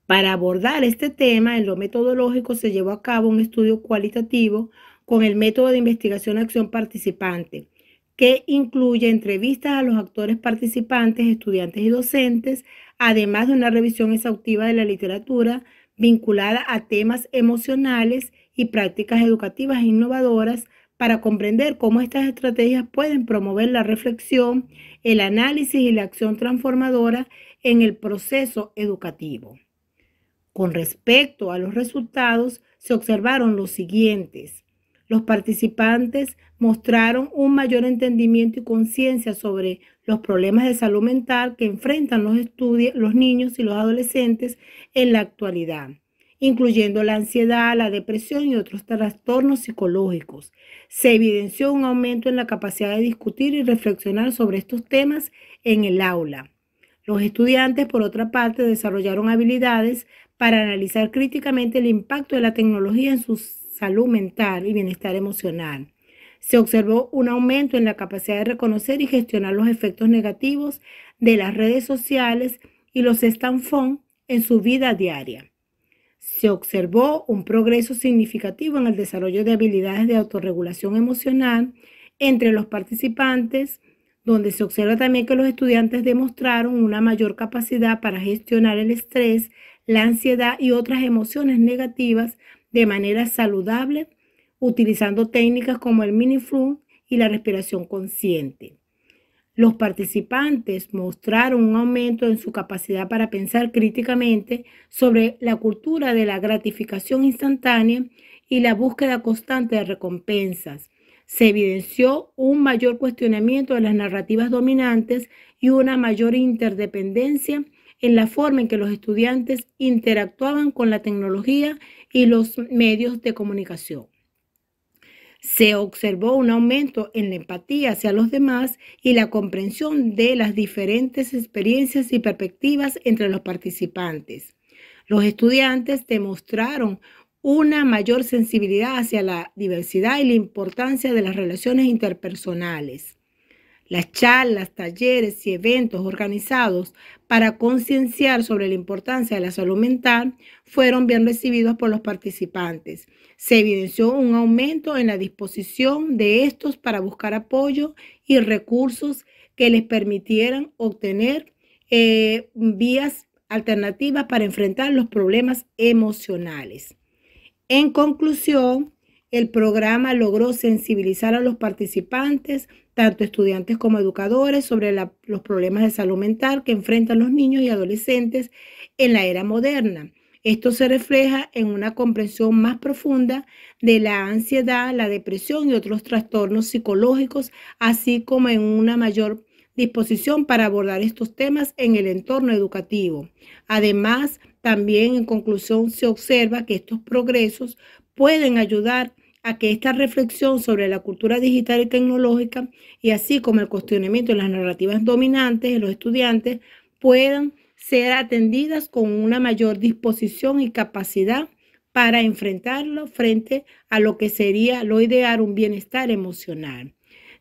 Para abordar este tema, en lo metodológico se llevó a cabo un estudio cualitativo con el método de investigación-acción participante, que incluye entrevistas a los actores participantes, estudiantes y docentes, además de una revisión exhaustiva de la literatura vinculada a temas emocionales y prácticas educativas innovadoras para comprender cómo estas estrategias pueden promover la reflexión, el análisis y la acción transformadora en el proceso educativo. Con respecto a los resultados, se observaron los siguientes. Los participantes mostraron un mayor entendimiento y conciencia sobre los problemas de salud mental que enfrentan los niños y los adolescentes en la actualidad, incluyendo la ansiedad, la depresión y otros trastornos psicológicos. Se evidenció un aumento en la capacidad de discutir y reflexionar sobre estos temas en el aula. Los estudiantes, por otra parte, desarrollaron habilidades para analizar críticamente el impacto de la tecnología en su salud mental y bienestar emocional. Se observó un aumento en la capacidad de reconocer y gestionar los efectos negativos de las redes sociales y los smartphones en su vida diaria. Se observó un progreso significativo en el desarrollo de habilidades de autorregulación emocional entre los participantes, donde se observa también que los estudiantes demostraron una mayor capacidad para gestionar el estrés, la ansiedad y otras emociones negativas de manera saludable, utilizando técnicas como el mindfulness y la respiración consciente. Los participantes mostraron un aumento en su capacidad para pensar críticamente sobre la cultura de la gratificación instantánea y la búsqueda constante de recompensas. Se evidenció un mayor cuestionamiento de las narrativas dominantes y una mayor interdependencia en la forma en que los estudiantes interactuaban con la tecnología y los medios de comunicación. Se observó un aumento en la empatía hacia los demás y la comprensión de las diferentes experiencias y perspectivas entre los participantes. Los estudiantes demostraron una mayor sensibilidad hacia la diversidad y la importancia de las relaciones interpersonales. Las charlas, talleres y eventos organizados para concienciar sobre la importancia de la salud mental fueron bien recibidos por los participantes. Se evidenció un aumento en la disposición de estos para buscar apoyo y recursos que les permitieran obtener vías alternativas para enfrentar los problemas emocionales. En conclusión, el programa logró sensibilizar a los participantes, tanto estudiantes como educadores, sobre los problemas de salud mental que enfrentan los niños y adolescentes en la era moderna. Esto se refleja en una comprensión más profunda de la ansiedad, la depresión y otros trastornos psicológicos, así como en una mayor disposición para abordar estos temas en el entorno educativo. Además, también en conclusión se observa que estos progresos pueden ayudar a que esta reflexión sobre la cultura digital y tecnológica, y así como el cuestionamiento de las narrativas dominantes de los estudiantes, puedan ser atendidas con una mayor disposición y capacidad para enfrentarlo frente a lo que sería lo ideal, un bienestar emocional.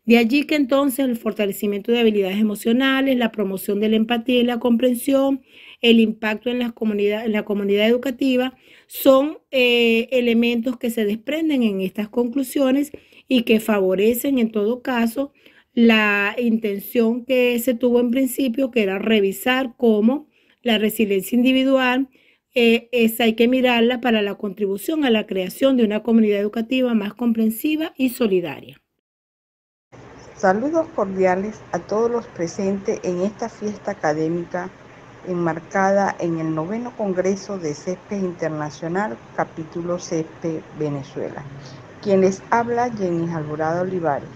De allí que entonces el fortalecimiento de habilidades emocionales, la promoción de la empatía y la comprensión, el impacto en la comunidad educativa son elementos que se desprenden en estas conclusiones y que favorecen en todo caso la intención que se tuvo en principio, que era revisar cómo la resiliencia individual esa hay que mirarla para la contribución a la creación de una comunidad educativa más comprensiva y solidaria. Saludos cordiales a todos los presentes en esta fiesta académica enmarcada en el 9º Congreso de CESPE Internacional, capítulo CESPE Venezuela. Quien les habla, Jenny Alvarado Olivares,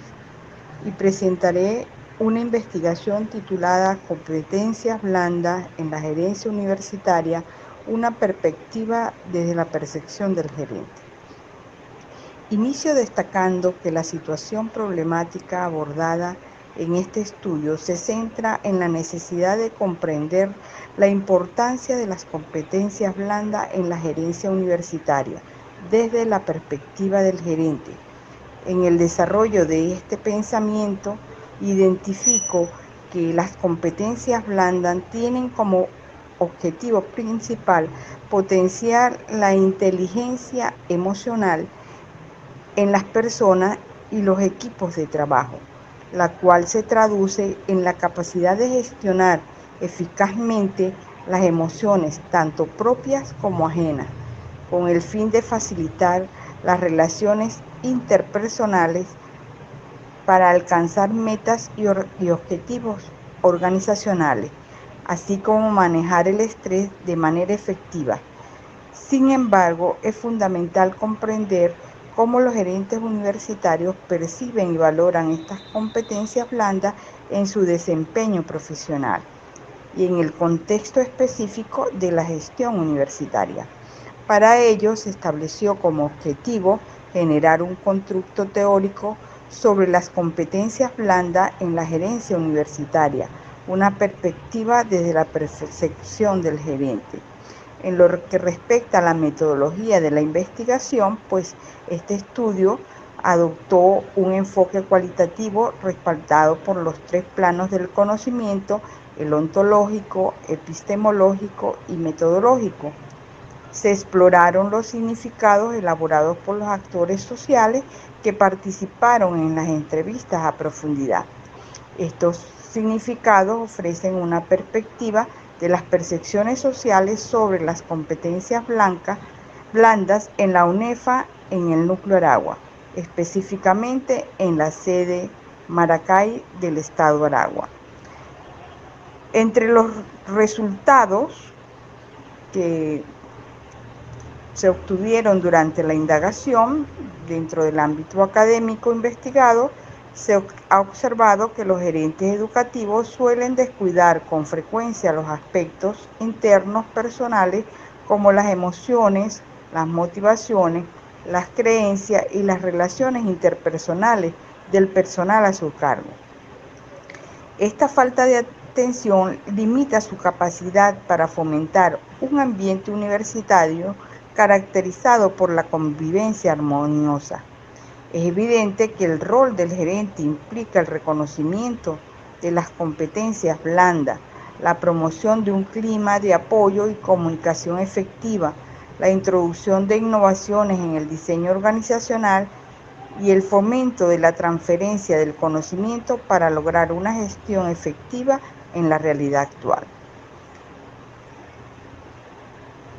y presentaré una investigación titulada Competencias blandas en la gerencia universitaria, una perspectiva desde la percepción del gerente. Inicio destacando que la situación problemática abordada en este estudio se centra en la necesidad de comprender la importancia de las competencias blandas en la gerencia universitaria desde la perspectiva del gerente. En el desarrollo de este pensamiento, identifico que las competencias blandas tienen como objetivo principal potenciar la inteligencia emocional en las personas y los equipos de trabajo, la cual se traduce en la capacidad de gestionar eficazmente las emociones, tanto propias como ajenas, con el fin de facilitar las relaciones interpersonales para alcanzar metas y objetivos organizacionales, así como manejar el estrés de manera efectiva. Sin embargo, es fundamental comprender cómo los gerentes universitarios perciben y valoran estas competencias blandas en su desempeño profesional y en el contexto específico de la gestión universitaria. Para ello se estableció como objetivo generar un constructo teórico sobre las competencias blandas en la gerencia universitaria, una perspectiva desde la percepción del gerente. En lo que respecta a la metodología de la investigación, pues este estudio adoptó un enfoque cualitativo respaldado por los 3 planos del conocimiento: el ontológico, epistemológico y metodológico. Se exploraron los significados elaborados por los actores sociales que participaron en las entrevistas a profundidad. Estos significados ofrecen una perspectiva de las percepciones sociales sobre las competencias blandas en la UNEFA en el núcleo Aragua, específicamente en la sede Maracay del estado Aragua. Entre los resultados que se obtuvieron durante la indagación dentro del ámbito académico investigado, se ha observado que los gerentes educativos suelen descuidar con frecuencia los aspectos internos personales como las emociones, las motivaciones, las creencias y las relaciones interpersonales del personal a su cargo. Esta falta de atención limita su capacidad para fomentar un ambiente universitario caracterizado por la convivencia armoniosa. Es evidente que el rol del gerente implica el reconocimiento de las competencias blandas, la promoción de un clima de apoyo y comunicación efectiva, la introducción de innovaciones en el diseño organizacional y el fomento de la transferencia del conocimiento para lograr una gestión efectiva en la realidad actual.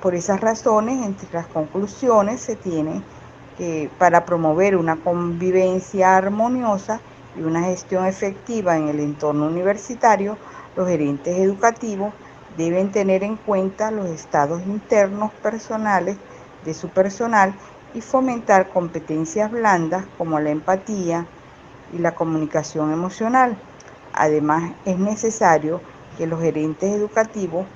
Por esas razones, entre las conclusiones se tiene que para promover una convivencia armoniosa y una gestión efectiva en el entorno universitario, los gerentes educativos deben tener en cuenta los estados internos personales de su personal y fomentar competencias blandas como la empatía y la comunicación emocional. Además, es necesario que los gerentes educativos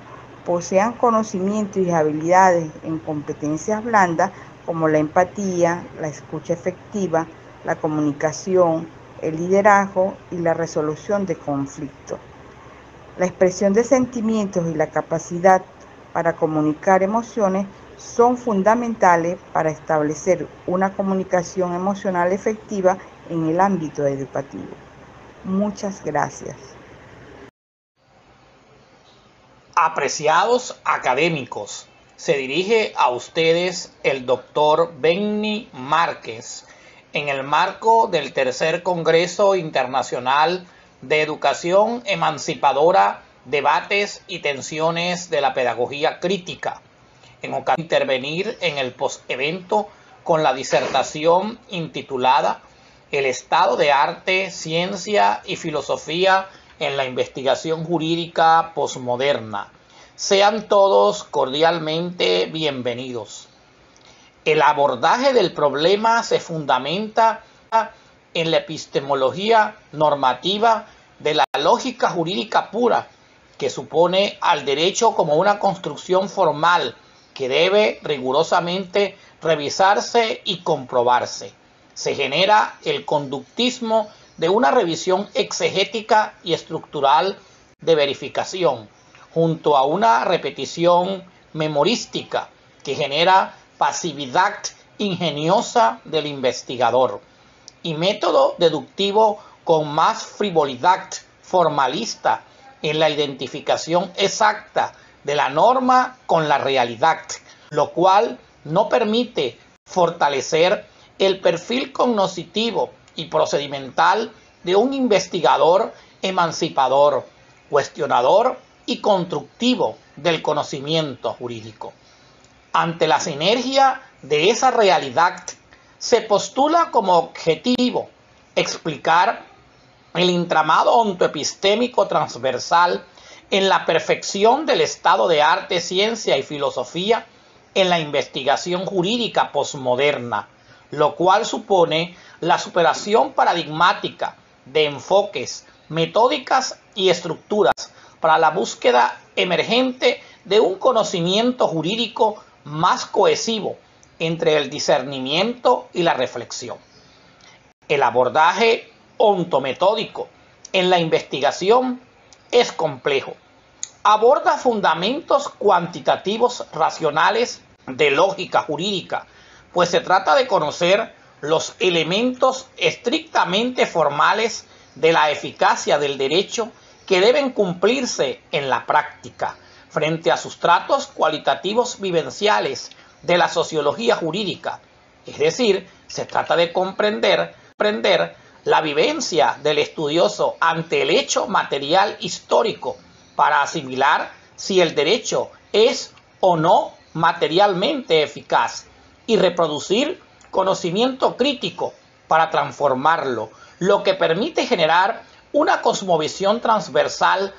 posean conocimientos y habilidades en competencias blandas como la empatía, la escucha efectiva, la comunicación, el liderazgo y la resolución de conflictos. La expresión de sentimientos y la capacidad para comunicar emociones son fundamentales para establecer una comunicación emocional efectiva en el ámbito educativo. Muchas gracias. Apreciados académicos, se dirige a ustedes el doctor Benny Márquez en el marco del Tercer Congreso Internacional de Educación Emancipadora, Debates y Tensiones de la Pedagogía Crítica, en ocasión de intervenir en el post-evento con la disertación intitulada El estado de arte, ciencia y filosofía en la investigación jurídica posmoderna. Sean todos cordialmente bienvenidos. El abordaje del problema se fundamenta en la epistemología normativa de la lógica jurídica pura, que supone al derecho como una construcción formal que debe rigurosamente revisarse y comprobarse. Se genera el conductismo de una revisión exegética y estructural de verificación, junto a una repetición memorística que genera pasividad ingeniosa del investigador, y método deductivo con más frivolidad formalista en la identificación exacta de la norma con la realidad, lo cual no permite fortalecer el perfil cognoscitivo y procedimental de un investigador emancipador, cuestionador y constructivo del conocimiento jurídico. Ante la sinergia de esa realidad, se postula como objetivo explicar el entramado ontoepistémico transversal en la perfección del estado de arte, ciencia y filosofía en la investigación jurídica posmoderna, lo cual supone la superación paradigmática de enfoques, metódicas y estructuras para la búsqueda emergente de un conocimiento jurídico más cohesivo entre el discernimiento y la reflexión. El abordaje ontometódico en la investigación es complejo. Aborda fundamentos cuantitativos racionales de lógica jurídica, pues se trata de conocer los elementos estrictamente formales de la eficacia del derecho que deben cumplirse en la práctica frente a sustratos cualitativos vivenciales de la sociología jurídica. Es decir, se trata de comprender la vivencia del estudioso ante el hecho material histórico para asimilar si el derecho es o no materialmente eficaz y reproducir conocimiento crítico para transformarlo, lo que permite generar una cosmovisión transversal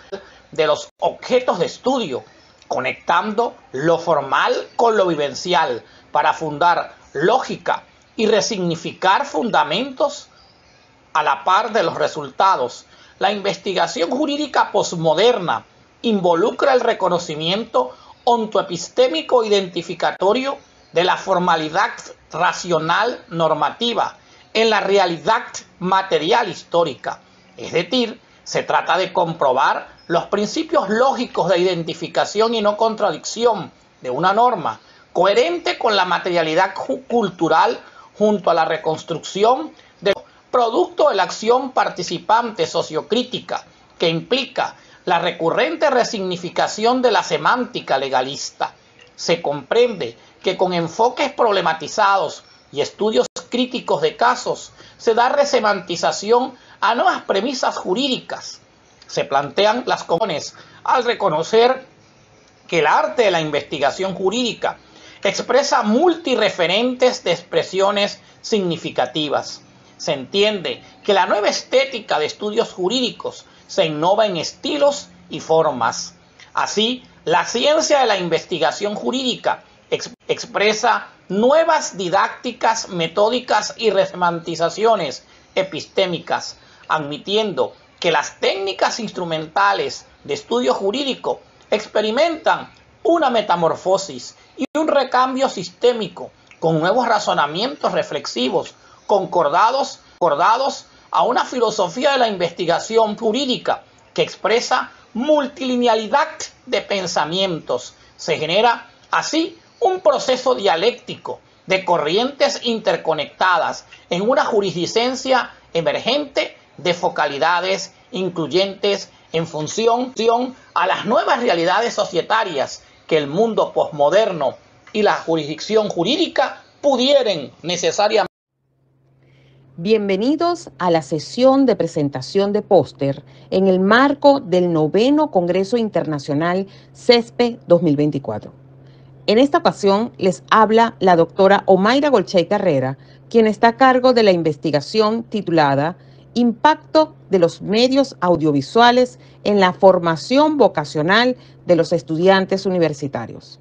de los objetos de estudio, conectando lo formal con lo vivencial para fundar lógica y resignificar fundamentos a la par de los resultados. La investigación jurídica posmoderna involucra el reconocimiento ontoepistémico identificatorio de la formalidad racional normativa en la realidad material histórica. Es decir, se trata de comprobar los principios lógicos de identificación y no contradicción de una norma, coherente con la materialidad cultural junto a la reconstrucción del producto de la acción participante sociocrítica, que implica la recurrente resignificación de la semántica legalista. Se comprende que con enfoques problematizados y estudios críticos de casos se da resemantización a nuevas premisas jurídicas. Se plantean las condiciones al reconocer que el arte de la investigación jurídica expresa multireferentes de expresiones significativas. Se entiende que la nueva estética de estudios jurídicos se innova en estilos y formas. Así, la ciencia de la investigación jurídica expresa nuevas didácticas, metódicas y resemantizaciones epistémicas, admitiendo que las técnicas instrumentales de estudio jurídico experimentan una metamorfosis y un recambio sistémico con nuevos razonamientos reflexivos concordados a una filosofía de la investigación jurídica que expresa multilinealidad de pensamientos. Se genera así un proceso dialéctico de corrientes interconectadas en una jurisdicción emergente de focalidades incluyentes en función a las nuevas realidades societarias que el mundo posmoderno y la jurisdicción jurídica pudieran necesariamente. Bienvenidos a la sesión de presentación de póster en el marco del 9º Congreso Internacional CESPE 2024. En esta ocasión les habla la doctora Omaira Golchay Carrera, quien está a cargo de la investigación titulada Impacto de los medios audiovisuales en la formación vocacional de los estudiantes universitarios.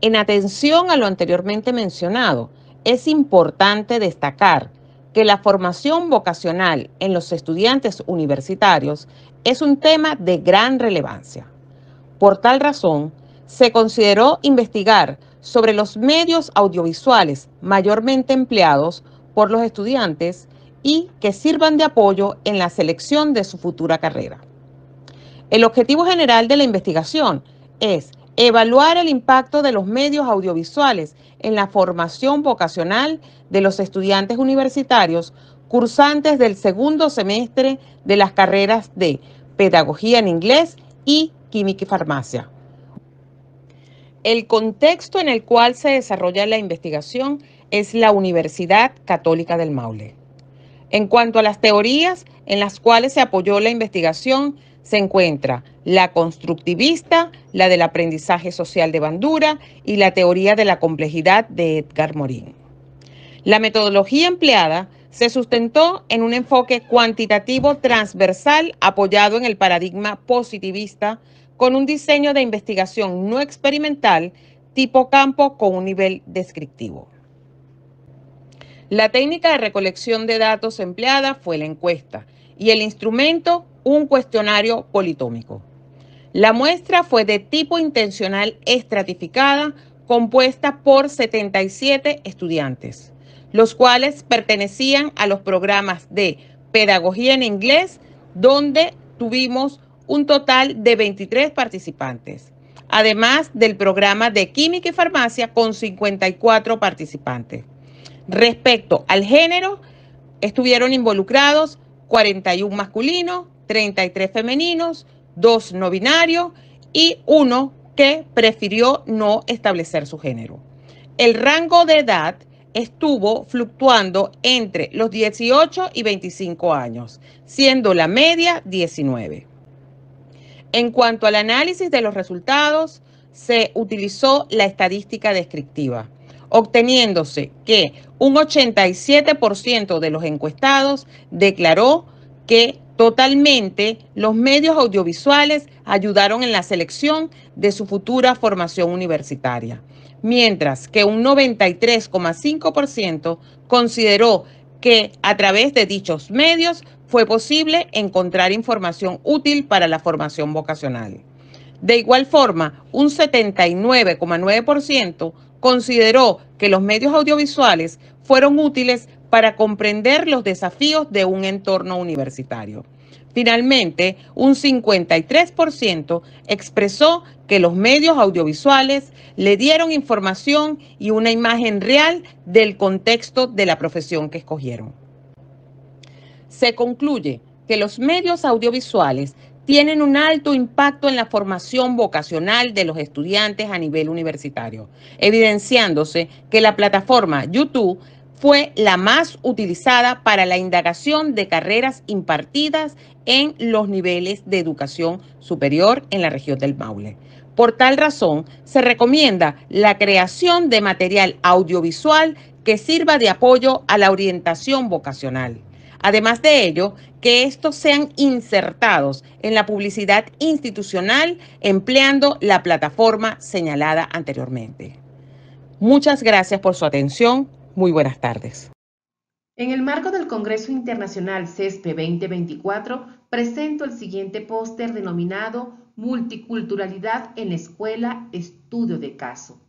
En atención a lo anteriormente mencionado, es importante destacar que la formación vocacional en los estudiantes universitarios es un tema de gran relevancia. Por tal razón, se consideró investigar sobre los medios audiovisuales mayormente empleados por los estudiantes y que sirvan de apoyo en la selección de su futura carrera. El objetivo general de la investigación es evaluar el impacto de los medios audiovisuales en la formación vocacional de los estudiantes universitarios cursantes del segundo semestre de las carreras de Pedagogía en Inglés y Química y Farmacia. El contexto en el cual se desarrolla la investigación es la Universidad Católica del Maule. En cuanto a las teorías en las cuales se apoyó la investigación, se encuentra la constructivista, la del aprendizaje social de Bandura y la teoría de la complejidad de Edgar Morin. La metodología empleada se sustentó en un enfoque cuantitativo transversal apoyado en el paradigma positivista con un diseño de investigación no experimental tipo campo con un nivel descriptivo. La técnica de recolección de datos empleada fue la encuesta y el instrumento un cuestionario politómico. La muestra fue de tipo intencional estratificada, compuesta por 77 estudiantes, los cuales pertenecían a los programas de Pedagogía en Inglés, donde tuvimos un total de 23 participantes, además del programa de Química y Farmacia con 54 participantes. Respecto al género, estuvieron involucrados 41 masculinos, 33 femeninos, 2 no binarios y 1 que prefirió no establecer su género. El rango de edad estuvo fluctuando entre los 18 y 25 años, siendo la media 19. En cuanto al análisis de los resultados, se utilizó la estadística descriptiva, obteniéndose que un 87% de los encuestados declaró que totalmente los medios audiovisuales ayudaron en la selección de su futura formación universitaria, mientras que un 93,5% consideró que a través de dichos medios fue posible encontrar información útil para la formación vocacional. De igual forma, un 79,9% consideró que los medios audiovisuales fueron útiles para comprender los desafíos de un entorno universitario. Finalmente, un 53% expresó que los medios audiovisuales le dieron información y una imagen real del contexto de la profesión que escogieron. Se concluye que los medios audiovisuales tienen un alto impacto en la formación vocacional de los estudiantes a nivel universitario, evidenciándose que la plataforma YouTube fue la más utilizada para la indagación de carreras impartidas en los niveles de educación superior en la región del Maule. Por tal razón, se recomienda la creación de material audiovisual que sirva de apoyo a la orientación vocacional. Además de ello, que estos sean insertados en la publicidad institucional empleando la plataforma señalada anteriormente. Muchas gracias por su atención. Muy buenas tardes. En el marco del Congreso Internacional CESPE 2024, presento el siguiente póster denominado Multiculturalidad en la Escuela, Estudio de Caso.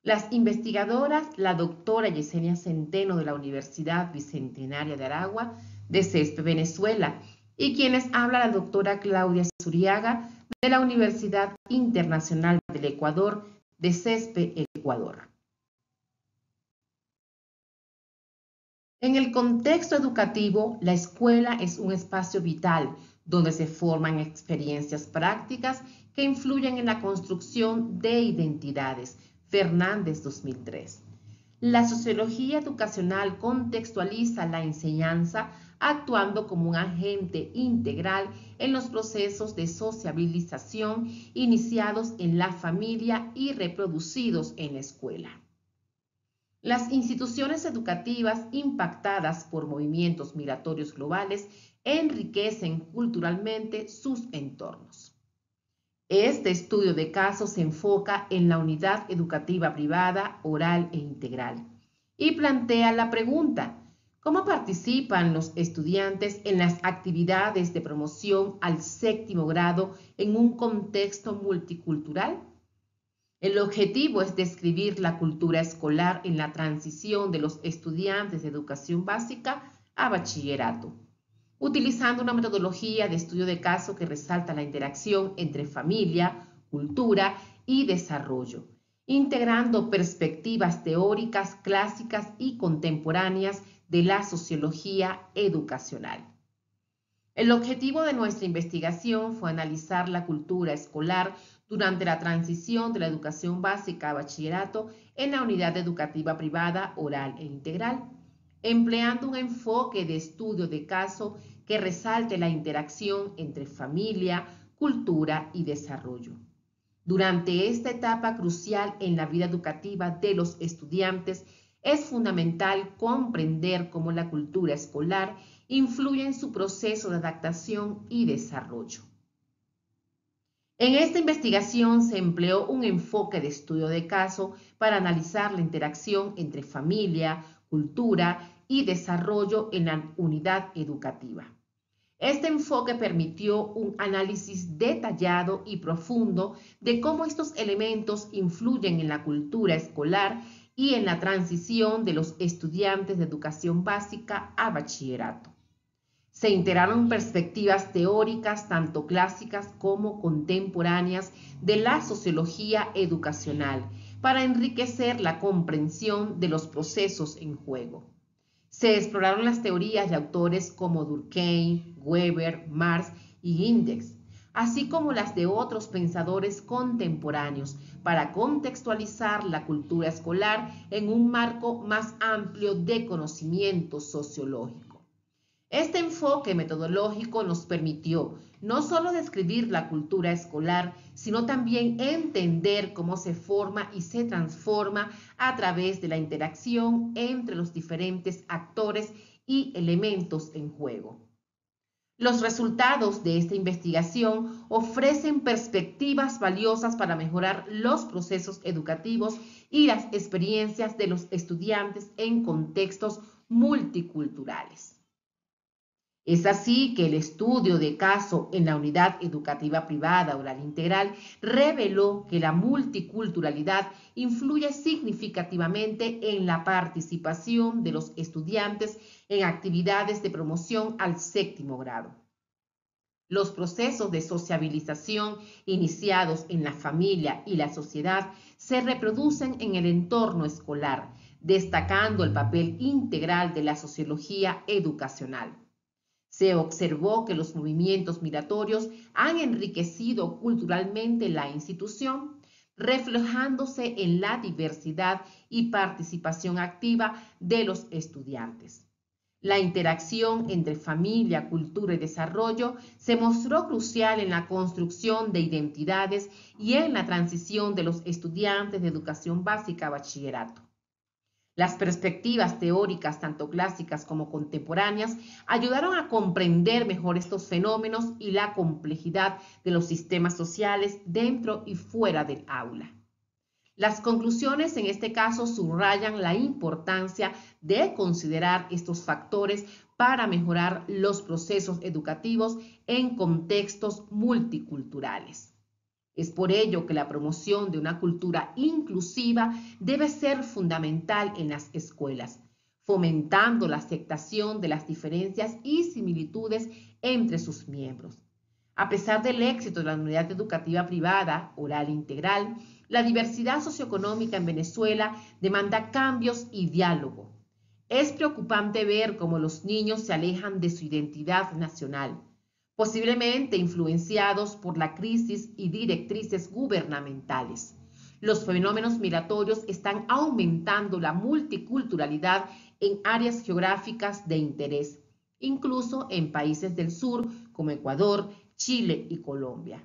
Las investigadoras, la doctora Yesenia Centeno de la Universidad Bicentenaria de Aragua, de CESPE Venezuela, y quienes habla la doctora Claudia Zuriaga de la Universidad Internacional del Ecuador, de CESPE Ecuador. En el contexto educativo, la escuela es un espacio vital donde se forman experiencias prácticas que influyen en la construcción de identidades. Fernández 2003. La sociología educacional contextualiza la enseñanza actuando como un agente integral en los procesos de sociabilización iniciados en la familia y reproducidos en la escuela. Las instituciones educativas impactadas por movimientos migratorios globales enriquecen culturalmente sus entornos. Este estudio de caso se enfoca en la unidad educativa privada, oral e integral y plantea la pregunta: ¿cómo participan los estudiantes en las actividades de promoción al 7º grado en un contexto multicultural? El objetivo es describir la cultura escolar en la transición de los estudiantes de educación básica a bachillerato, utilizando una metodología de estudio de caso que resalta la interacción entre familia, cultura y desarrollo, integrando perspectivas teóricas, clásicas y contemporáneas de la sociología educacional. El objetivo de nuestra investigación fue analizar la cultura escolar durante la transición de la educación básica a bachillerato en la unidad educativa privada, oral e integral, empleando un enfoque de estudio de caso que resalte la interacción entre familia, cultura y desarrollo. Durante esta etapa crucial en la vida educativa de los estudiantes, es fundamental comprender cómo la cultura escolar influye en su proceso de adaptación y desarrollo. En esta investigación se empleó un enfoque de estudio de caso para analizar la interacción entre familia, cultura y desarrollo en la unidad educativa. Este enfoque permitió un análisis detallado y profundo de cómo estos elementos influyen en la cultura escolar y en la transición de los estudiantes de educación básica a bachillerato. Se integraron perspectivas teóricas, tanto clásicas como contemporáneas, de la sociología educacional, para enriquecer la comprensión de los procesos en juego. Se exploraron las teorías de autores como Durkheim, Weber, Marx y Index, así como las de otros pensadores contemporáneos, para contextualizar la cultura escolar en un marco más amplio de conocimiento sociológico. Este enfoque metodológico nos permitió no solo describir la cultura escolar, sino también entender cómo se forma y se transforma a través de la interacción entre los diferentes actores y elementos en juego. Los resultados de esta investigación ofrecen perspectivas valiosas para mejorar los procesos educativos y las experiencias de los estudiantes en contextos multiculturales. Es así que el estudio de caso en la unidad educativa privada oral integral reveló que la multiculturalidad influye significativamente en la participación de los estudiantes en actividades de promoción al 7º grado. Los procesos de sociabilización iniciados en la familia y la sociedad se reproducen en el entorno escolar, destacando el papel integral de la sociología educacional. Se observó que los movimientos migratorios han enriquecido culturalmente la institución, reflejándose en la diversidad y participación activa de los estudiantes. La interacción entre familia, cultura y desarrollo se mostró crucial en la construcción de identidades y en la transición de los estudiantes de educación básica a bachillerato. Las perspectivas teóricas, tanto clásicas como contemporáneas, ayudaron a comprender mejor estos fenómenos y la complejidad de los sistemas sociales dentro y fuera del aula. Las conclusiones en este caso subrayan la importancia de considerar estos factores para mejorar los procesos educativos en contextos multiculturales. Es por ello que la promoción de una cultura inclusiva debe ser fundamental en las escuelas, fomentando la aceptación de las diferencias y similitudes entre sus miembros. A pesar del éxito de la unidad educativa privada oral integral, la diversidad socioeconómica en Venezuela demanda cambios y diálogo. Es preocupante ver cómo los niños se alejan de su identidad nacional, posiblemente influenciados por la crisis y directrices gubernamentales. Los fenómenos migratorios están aumentando la multiculturalidad en áreas geográficas de interés, incluso en países del sur como Ecuador, Chile y Colombia.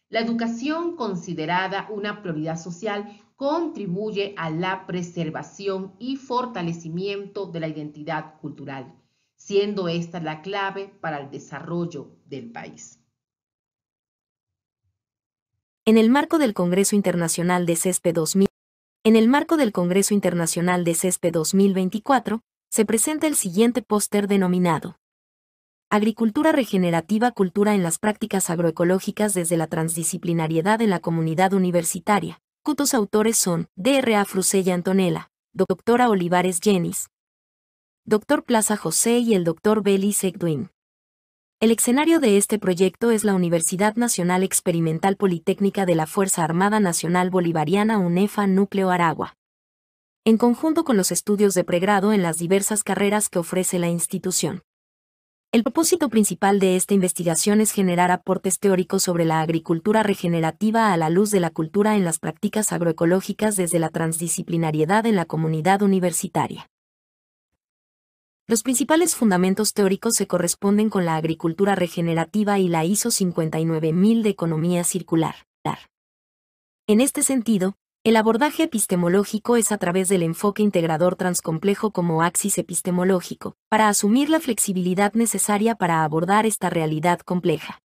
La educación, considerada una prioridad social, contribuye a la preservación y fortalecimiento de la identidad cultural, siendo esta la clave para el desarrollo del país. En el marco del Congreso Internacional de CESPE 2024, se presenta el siguiente póster denominado Agricultura regenerativa, cultura en las prácticas agroecológicas desde la transdisciplinariedad en la comunidad universitaria, cuyos autores son Dra. Frusella Antonella, Dra. Olivares Jenis, Dr. Plaza José y el Dr. Belis Egduin. El escenario de este proyecto es la Universidad Nacional Experimental Politécnica de la Fuerza Armada Nacional Bolivariana UNEFA Núcleo Aragua, en conjunto con los estudios de pregrado en las diversas carreras que ofrece la institución. El propósito principal de esta investigación es generar aportes teóricos sobre la agricultura regenerativa a la luz de la cultura en las prácticas agroecológicas desde la transdisciplinariedad en la comunidad universitaria. Los principales fundamentos teóricos se corresponden con la agricultura regenerativa y la ISO 59000 de economía circular. En este sentido, el abordaje epistemológico es a través del enfoque integrador transcomplejo como axis epistemológico, para asumir la flexibilidad necesaria para abordar esta realidad compleja.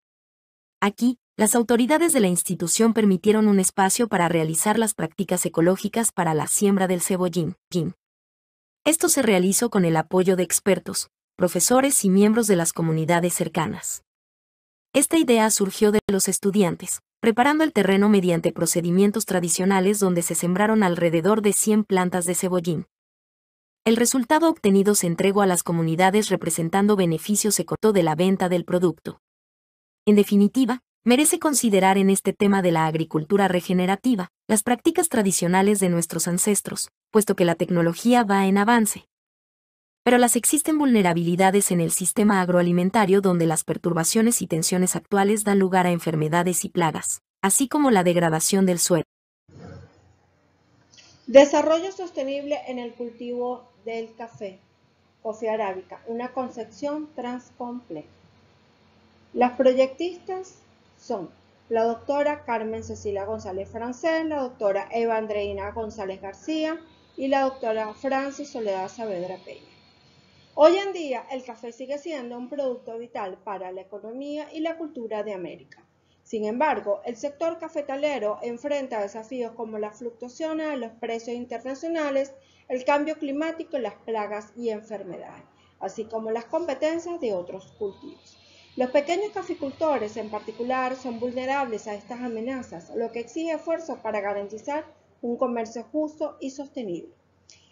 Aquí, las autoridades de la institución permitieron un espacio para realizar las prácticas ecológicas para la siembra del cebollín. Esto se realizó con el apoyo de expertos, profesores y miembros de las comunidades cercanas. Esta idea surgió de los estudiantes, preparando el terreno mediante procedimientos tradicionales donde se sembraron alrededor de 100 plantas de cebollín. El resultado obtenido se entregó a las comunidades representando beneficios económicos de la venta del producto. En definitiva, merece considerar en este tema de la agricultura regenerativa las prácticas tradicionales de nuestros ancestros, puesto que la tecnología va en avance. Pero las existen vulnerabilidades en el sistema agroalimentario donde las perturbaciones y tensiones actuales dan lugar a enfermedades y plagas, así como la degradación del suelo. Desarrollo sostenible en el cultivo del café, Coffea arábica, una concepción transcompleja. Las proyectistas son la doctora Carmen Cecilia González Francés, la doctora Eva Andreina González García y la doctora Francis Soledad Saavedra Peña. Hoy en día, el café sigue siendo un producto vital para la economía y la cultura de América. Sin embargo, el sector cafetalero enfrenta desafíos como las fluctuaciones de los precios internacionales, el cambio climático y las plagas y enfermedades, así como las competencias de otros cultivos. Los pequeños caficultores, en particular, son vulnerables a estas amenazas, lo que exige esfuerzos para garantizar un comercio justo y sostenible.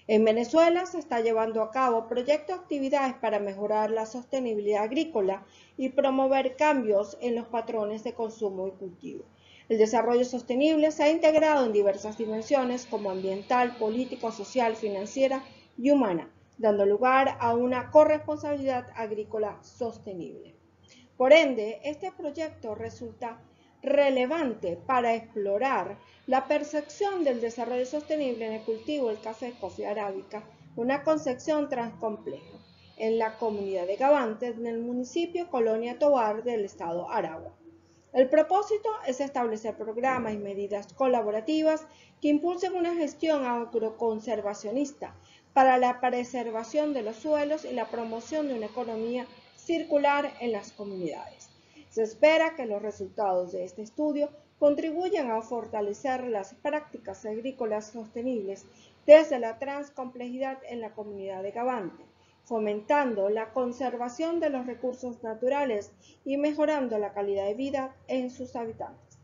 En Venezuela se está llevando a cabo proyectos de actividades para mejorar la sostenibilidad agrícola y promover cambios en los patrones de consumo y cultivo. El desarrollo sostenible se ha integrado en diversas dimensiones como ambiental, política, social, financiera y humana, dando lugar a una corresponsabilidad agrícola sostenible. Por ende, este proyecto resulta relevante para explorar la percepción del desarrollo sostenible en el cultivo del café Coffea arábica, una concepción transcompleja, en la comunidad de Gavantes, en el municipio Colonia Tovar del estado Aragua. El propósito es establecer programas y medidas colaborativas que impulsen una gestión agroconservacionista para la preservación de los suelos y la promoción de una economía circular en las comunidades. Se espera que los resultados de este estudio contribuyan a fortalecer las prácticas agrícolas sostenibles desde la transcomplejidad en la comunidad de Gavante, fomentando la conservación de los recursos naturales y mejorando la calidad de vida en sus habitantes.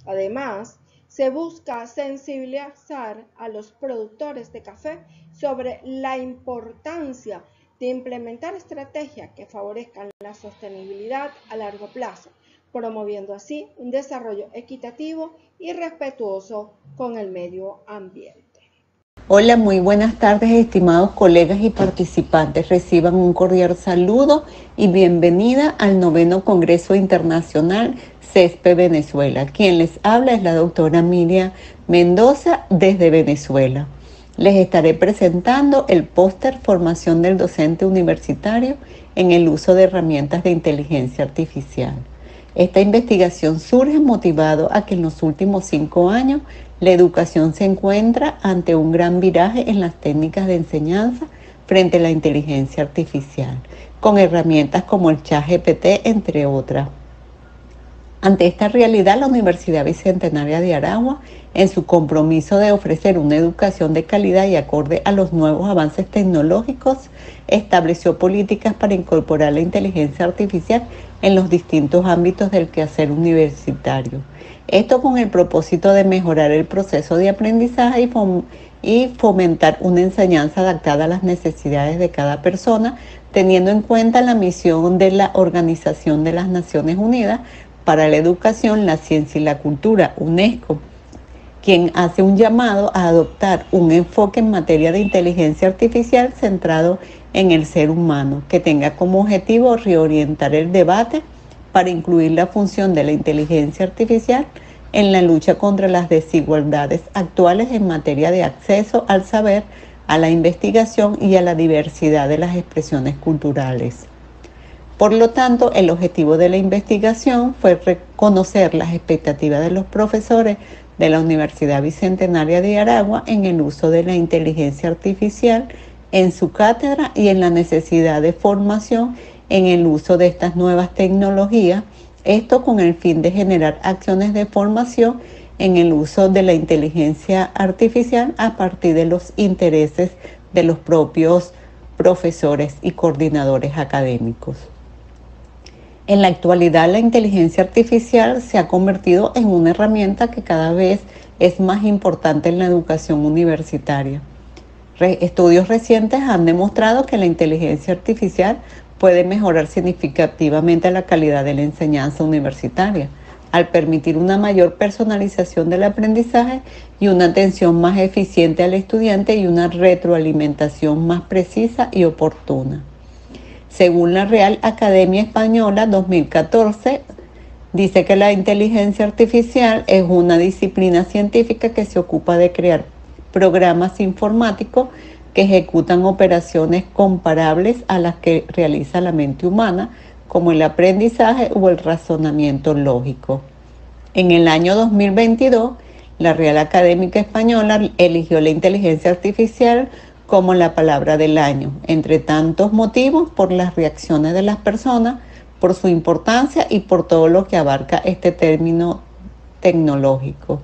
Además, se busca sensibilizar a los productores de café sobre la importancia de implementar estrategias que favorezcan la sostenibilidad a largo plazo, promoviendo así un desarrollo equitativo y respetuoso con el medio ambiente. Hola, muy buenas tardes, estimados colegas y participantes. Reciban un cordial saludo y bienvenida al 9º Congreso Internacional CESPE Venezuela. Quien les habla es la doctora Miriam Mendoza desde Venezuela. Les estaré presentando el póster Formación del docente universitario en el uso de herramientas de inteligencia artificial. Esta investigación surge motivado a que en los últimos 5 años la educación se encuentra ante un gran viraje en las técnicas de enseñanza frente a la inteligencia artificial, con herramientas como el ChatGPT, entre otras. Ante esta realidad, la Universidad Bicentenaria de Aragua, en su compromiso de ofrecer una educación de calidad y acorde a los nuevos avances tecnológicos, estableció políticas para incorporar la inteligencia artificial en los distintos ámbitos del quehacer universitario. Esto con el propósito de mejorar el proceso de aprendizaje y fomentar una enseñanza adaptada a las necesidades de cada persona, teniendo en cuenta la misión de la Organización de las Naciones Unidas para la Educación, la Ciencia y la Cultura, UNESCO, quien hace un llamado a adoptar un enfoque en materia de inteligencia artificial centrado en el ser humano, que tenga como objetivo reorientar el debate para incluir la función de la inteligencia artificial en la lucha contra las desigualdades actuales en materia de acceso al saber, a la investigación y a la diversidad de las expresiones culturales. Por lo tanto, el objetivo de la investigación fue reconocer las expectativas de los profesores de la Universidad Bicentenaria de Aragua en el uso de la inteligencia artificial en su cátedra y en la necesidad de formación en el uso de estas nuevas tecnologías, esto con el fin de generar acciones de formación en el uso de la inteligencia artificial a partir de los intereses de los propios profesores y coordinadores académicos. En la actualidad, la inteligencia artificial se ha convertido en una herramienta que cada vez es más importante en la educación universitaria. Estudios recientes han demostrado que la inteligencia artificial puede mejorar significativamente la calidad de la enseñanza universitaria, al permitir una mayor personalización del aprendizaje y una atención más eficiente al estudiante y una retroalimentación más precisa y oportuna. Según la Real Academia Española 2014, dice que la inteligencia artificial es una disciplina científica que se ocupa de crear programas informáticos que ejecutan operaciones comparables a las que realiza la mente humana, como el aprendizaje o el razonamiento lógico. En el año 2022, la Real Académica Española eligió la inteligencia artificial como la palabra del año, entre tantos motivos, por las reacciones de las personas, por su importancia y por todo lo que abarca este término tecnológico.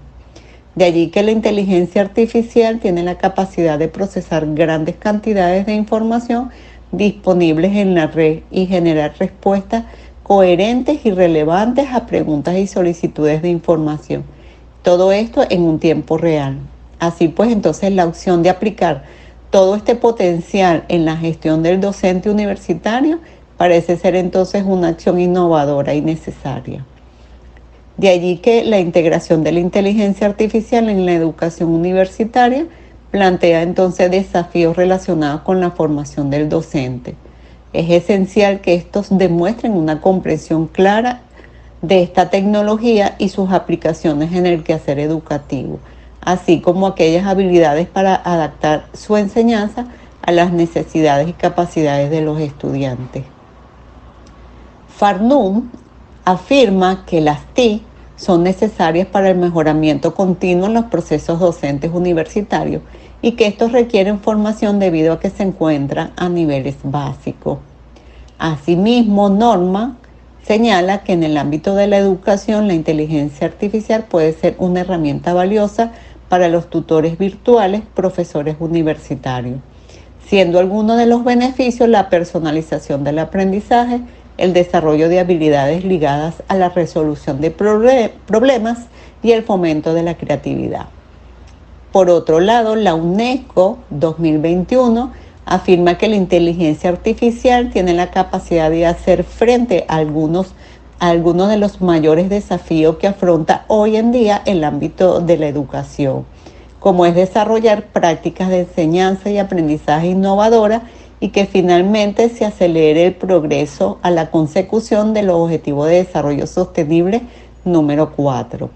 De allí que la inteligencia artificial tiene la capacidad de procesar grandes cantidades de información disponibles en la red y generar respuestas coherentes y relevantes a preguntas y solicitudes de información. Todo esto en un tiempo real. Así pues, entonces la opción de aplicar todo este potencial en la gestión del docente universitario parece ser entonces una acción innovadora y necesaria. De allí que la integración de la inteligencia artificial en la educación universitaria plantea entonces desafíos relacionados con la formación del docente. Es esencial que estos demuestren una comprensión clara de esta tecnología y sus aplicaciones en el quehacer educativo, así como aquellas habilidades para adaptar su enseñanza a las necesidades y capacidades de los estudiantes. Farnum afirma que las TIC son necesarias para el mejoramiento continuo en los procesos docentes universitarios y que estos requieren formación debido a que se encuentran a niveles básicos. Asimismo, Norman señala que en el ámbito de la educación la inteligencia artificial puede ser una herramienta valiosa para los tutores virtuales, profesores universitarios, siendo alguno de los beneficios la personalización del aprendizaje, el desarrollo de habilidades ligadas a la resolución de problemas y el fomento de la creatividad. Por otro lado, la UNESCO 2021 afirma que la inteligencia artificial tiene la capacidad de hacer frente a algunos de los mayores desafíos que afronta hoy en día el ámbito de la educación, como es desarrollar prácticas de enseñanza y aprendizaje innovadoras y que finalmente se acelere el progreso a la consecución de los Objetivos de Desarrollo Sostenible número 4.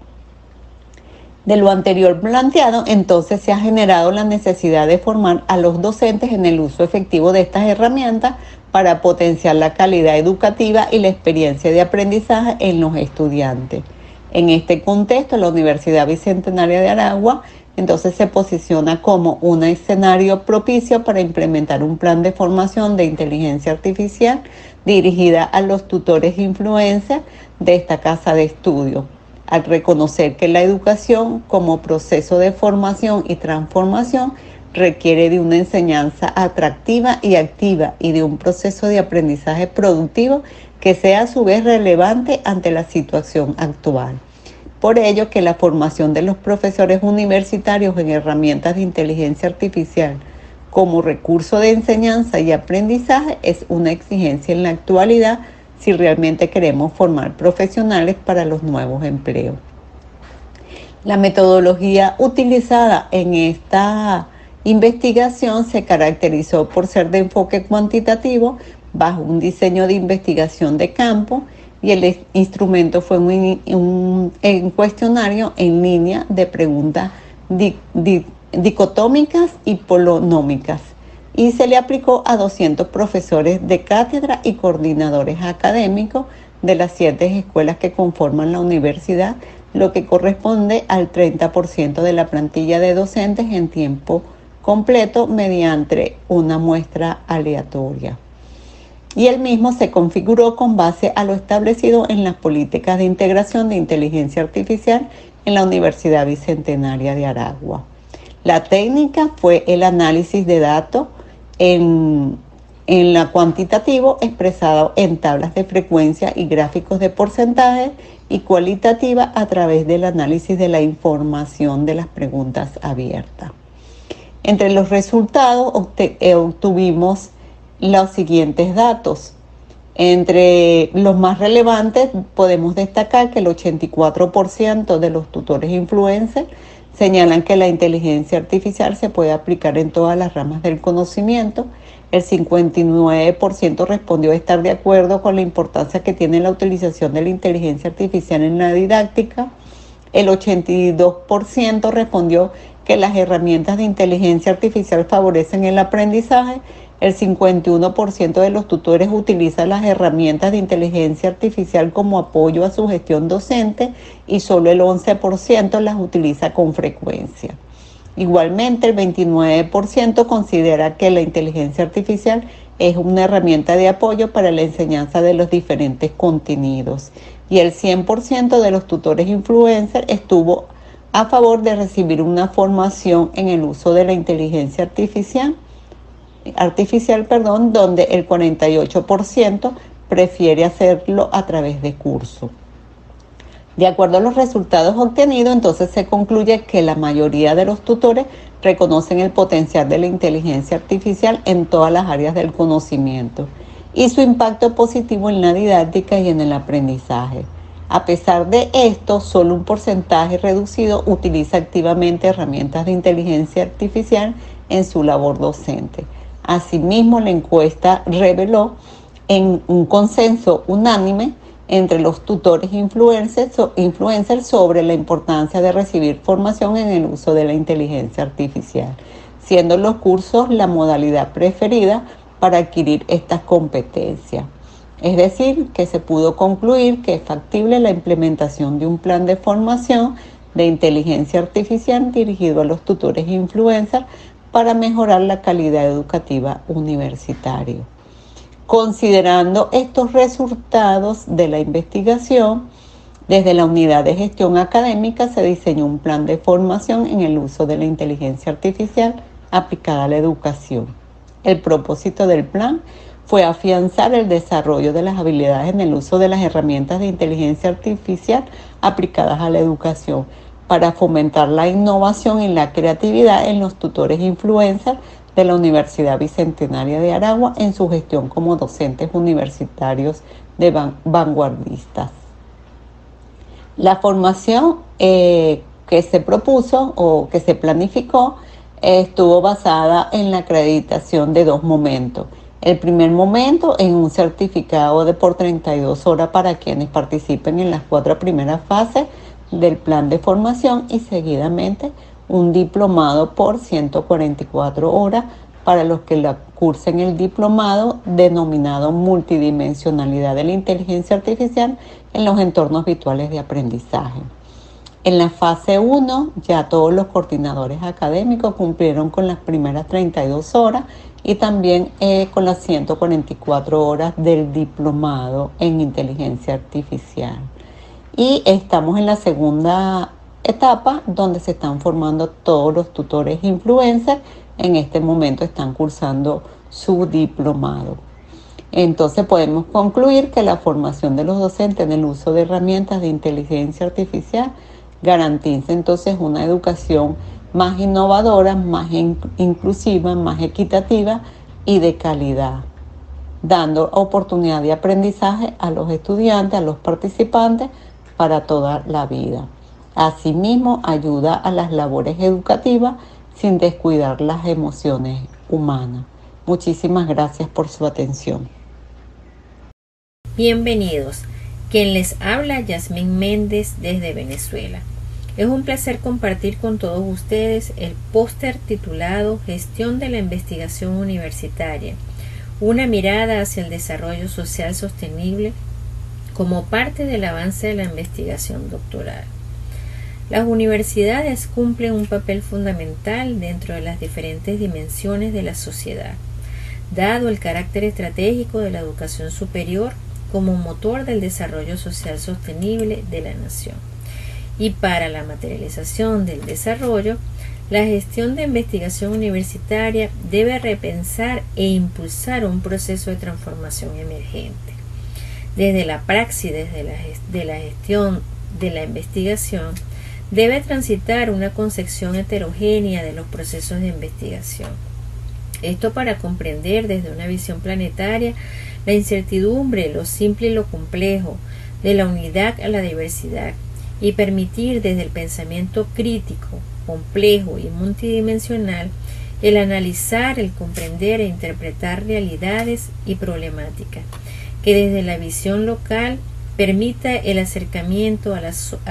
De lo anterior planteado, entonces se ha generado la necesidad de formar a los docentes en el uso efectivo de estas herramientas para potenciar la calidad educativa y la experiencia de aprendizaje en los estudiantes. En este contexto, la Universidad Bicentenaria de Aragua entonces se posiciona como un escenario propicio para implementar un plan de formación de inteligencia artificial dirigida a los tutores influencers de esta casa de estudio, al reconocer que la educación como proceso de formación y transformación requiere de una enseñanza atractiva y activa y de un proceso de aprendizaje productivo que sea a su vez relevante ante la situación actual. Por ello que la formación de los profesores universitarios en herramientas de inteligencia artificial como recurso de enseñanza y aprendizaje es una exigencia en la actualidad si realmente queremos formar profesionales para los nuevos empleos. La metodología utilizada en esta investigación se caracterizó por ser de enfoque cuantitativo bajo un diseño de investigación de campo y el instrumento fue un cuestionario en línea de preguntas dicotómicas y polonómicas, y se le aplicó a 200 profesores de cátedra y coordinadores académicos de las 7 escuelas que conforman la universidad, lo que corresponde al 30% de la plantilla de docentes en tiempo completo mediante una muestra aleatoria. Y el mismo se configuró con base a lo establecido en las políticas de integración de inteligencia artificial en la Universidad Bicentenaria de Aragua. La técnica fue el análisis de datos en la cuantitativo expresado en tablas de frecuencia y gráficos de porcentaje, y cualitativa a través del análisis de la información de las preguntas abiertas. Entre los resultados obtuvimos los siguientes datos. Entre los más relevantes podemos destacar que el 84% de los tutores influencers señalan que la inteligencia artificial se puede aplicar en todas las ramas del conocimiento. El 59% respondió estar de acuerdo con la importancia que tiene la utilización de la inteligencia artificial en la didáctica. El 82% respondió que las herramientas de inteligencia artificial favorecen el aprendizaje. El 51% de los tutores utiliza las herramientas de inteligencia artificial como apoyo a su gestión docente y solo el 11% las utiliza con frecuencia. Igualmente, el 29% considera que la inteligencia artificial es una herramienta de apoyo para la enseñanza de los diferentes contenidos. Y el 100% de los tutores influencers estuvo a favor de recibir una formación en el uso de la inteligencia artificial, donde el 48% prefiere hacerlo a través de cursos. De acuerdo a los resultados obtenidos, entonces se concluye que la mayoría de los tutores reconocen el potencial de la inteligencia artificial en todas las áreas del conocimiento y su impacto positivo en la didáctica y en el aprendizaje. A pesar de esto, solo un porcentaje reducido utiliza activamente herramientas de inteligencia artificial en su labor docente. Asimismo, la encuesta reveló en un consenso unánime entre los tutores influencers sobre la importancia de recibir formación en el uso de la inteligencia artificial, siendo los cursos la modalidad preferida para adquirir estas competencias. Es decir, que se pudo concluir que es factible la implementación de un plan de formación de inteligencia artificial dirigido a los tutores influencers para mejorar la calidad educativa universitaria. Considerando estos resultados de la investigación, desde la Unidad de Gestión Académica se diseñó un plan de formación en el uso de la inteligencia artificial aplicada a la educación. El propósito del plan fue afianzar el desarrollo de las habilidades en el uso de las herramientas de inteligencia artificial aplicadas a la educación, para fomentar la innovación y la creatividad en los tutores influencers de la Universidad Bicentenaria de Aragua en su gestión como docentes universitarios de vanguardistas. La formación que se propuso o que se planificó estuvo basada en la acreditación de 2 momentos. El primer momento en un certificado de por 32 horas para quienes participen en las 4 primeras fases del plan de formación, y seguidamente un diplomado por 144 horas para los que cursen el diplomado denominado Multidimensionalidad de la Inteligencia Artificial en los entornos virtuales de aprendizaje. En la fase 1 ya todos los coordinadores académicos cumplieron con las primeras 32 horas y también con las 144 horas del diplomado en inteligencia artificial. Y estamos en la segunda etapa donde se están formando todos los tutores influencers. En este momento están cursando su diplomado. Entonces podemos concluir que la formación de los docentes en el uso de herramientas de inteligencia artificial garantiza entonces una educación más innovadora, más inclusiva, más equitativa y de calidad, dando oportunidad de aprendizaje a los estudiantes, a los participantes para toda la vida. Asimismo, ayuda a las labores educativas sin descuidar las emociones humanas. Muchísimas gracias por su atención. Bienvenidos. Quien les habla, Yasmín Méndez desde Venezuela. Es un placer compartir con todos ustedes el póster titulado Gestión de la Investigación Universitaria, una mirada hacia el desarrollo social sostenible como parte del avance de la investigación doctoral. Las universidades cumplen un papel fundamental dentro de las diferentes dimensiones de la sociedad, dado el carácter estratégico de la educación superior como motor del desarrollo social sostenible de la nación. Y para la materialización del desarrollo, la gestión de investigación universitaria debe repensar e impulsar un proceso de transformación emergente. Desde la praxis de la gestión de la investigación, debe transitar una concepción heterogénea de los procesos de investigación. Esto para comprender desde una visión planetaria la incertidumbre, lo simple y lo complejo, de la unidad a la diversidad, y permitir desde el pensamiento crítico, complejo y multidimensional el analizar, el comprender e interpretar realidades y problemáticas, que desde la visión local permita el acercamiento a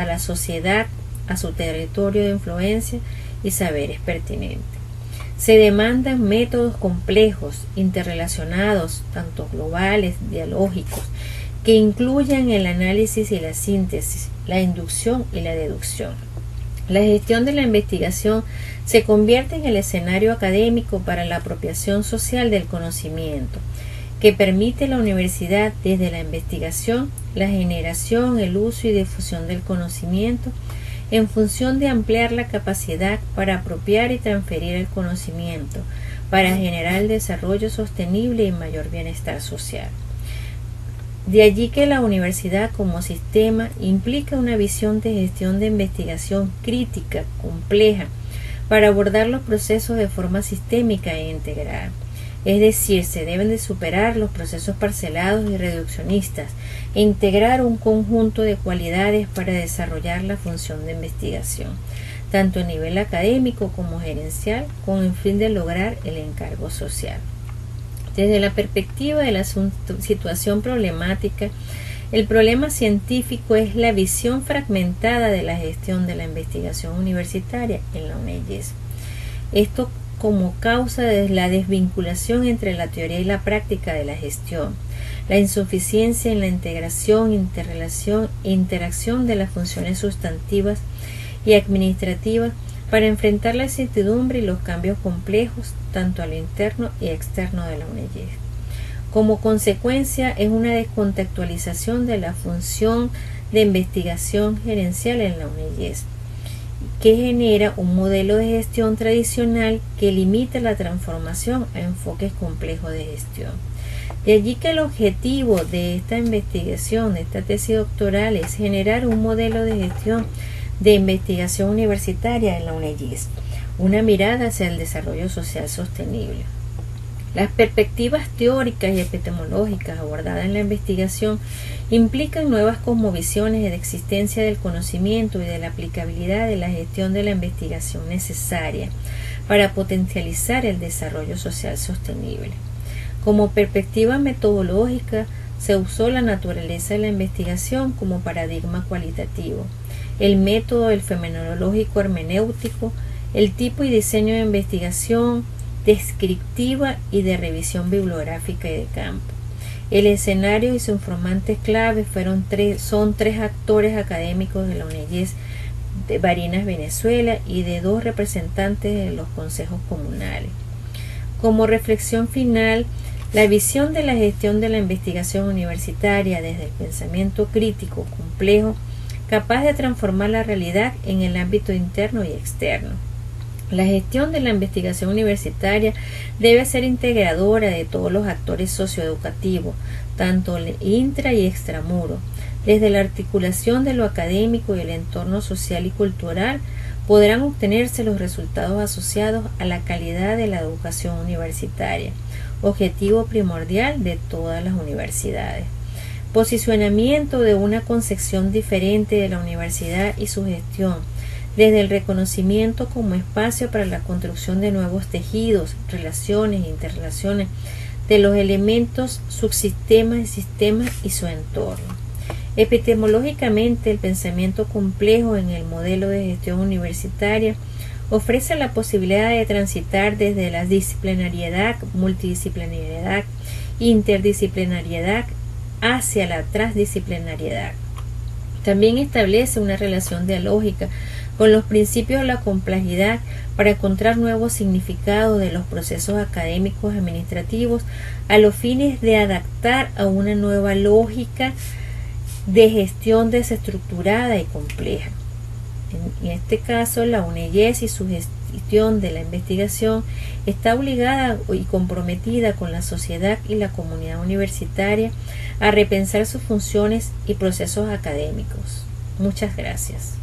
la sociedad, a su territorio de influencia y saberes pertinentes. Se demandan métodos complejos, interrelacionados, tanto globales, dialógicos, que incluyan el análisis y la síntesis, la inducción y la deducción. La gestión de la investigación se convierte en el escenario académico para la apropiación social del conocimiento, que permite a la universidad desde la investigación, la generación, el uso y difusión del conocimiento, en función de ampliar la capacidad para apropiar y transferir el conocimiento, para generar el desarrollo sostenible y mayor bienestar social. De allí que la universidad como sistema implica una visión de gestión de investigación crítica, compleja, para abordar los procesos de forma sistémica e integral. Es decir, se deben de superar los procesos parcelados y reduccionistas e integrar un conjunto de cualidades para desarrollar la función de investigación, tanto a nivel académico como gerencial, con el fin de lograr el encargo social. Desde la perspectiva de la situación problemática, el problema científico es la visión fragmentada de la gestión de la investigación universitaria en la UNEYES. Esto como causa de la desvinculación entre la teoría y la práctica de la gestión, la insuficiencia en la integración, interrelación e interacción de las funciones sustantivas y administrativas para enfrentar la incertidumbre y los cambios complejos tanto a lo interno y externo de la UNEYES. Como consecuencia es una descontextualización de la función de investigación gerencial en la UNEYES, que genera un modelo de gestión tradicional que limita la transformación a enfoques complejos de gestión. De allí que el objetivo de esta investigación, de esta tesis doctoral, es generar un modelo de gestión de investigación universitaria en la UNEYES, una mirada hacia el desarrollo social sostenible. Las perspectivas teóricas y epistemológicas abordadas en la investigación implican nuevas cosmovisiones de existencia del conocimiento y de la aplicabilidad de la gestión de la investigación necesaria para potencializar el desarrollo social sostenible. Como perspectiva metodológica, se usó la naturaleza de la investigación como paradigma cualitativo, el método del fenomenológico hermenéutico, el tipo y diseño de investigación descriptiva y de revisión bibliográfica y de campo. El escenario y sus informantes claves son tres actores académicos de la UNEYES de Barinas, Venezuela, y de 2 representantes de los consejos comunales. Como reflexión final, la visión de la gestión de la investigación universitaria desde el pensamiento crítico, complejo, capaz de transformar la realidad en el ámbito interno y externo. La gestión de la investigación universitaria debe ser integradora de todos los actores socioeducativos, tanto intra y extramuro. Desde la articulación de lo académico y el entorno social y cultural podrán obtenerse los resultados asociados a la calidad de la educación universitaria, objetivo primordial de todas las universidades. Posicionamiento de una concepción diferente de la universidad y su gestión, desde el reconocimiento como espacio para la construcción de nuevos tejidos, relaciones e interrelaciones de los elementos, subsistemas, sistemas y su entorno. Epistemológicamente, el pensamiento complejo en el modelo de gestión universitaria ofrece la posibilidad de transitar desde la disciplinariedad, multidisciplinariedad, interdisciplinariedad hacia la transdisciplinariedad. También establece una relación dialógica con los principios de la complejidad para encontrar nuevos significados de los procesos académicos administrativos a los fines de adaptar a una nueva lógica de gestión desestructurada y compleja. En este caso, la UNEYES y su gestión de la investigación está obligada y comprometida con la sociedad y la comunidad universitaria a repensar sus funciones y procesos académicos. Muchas gracias.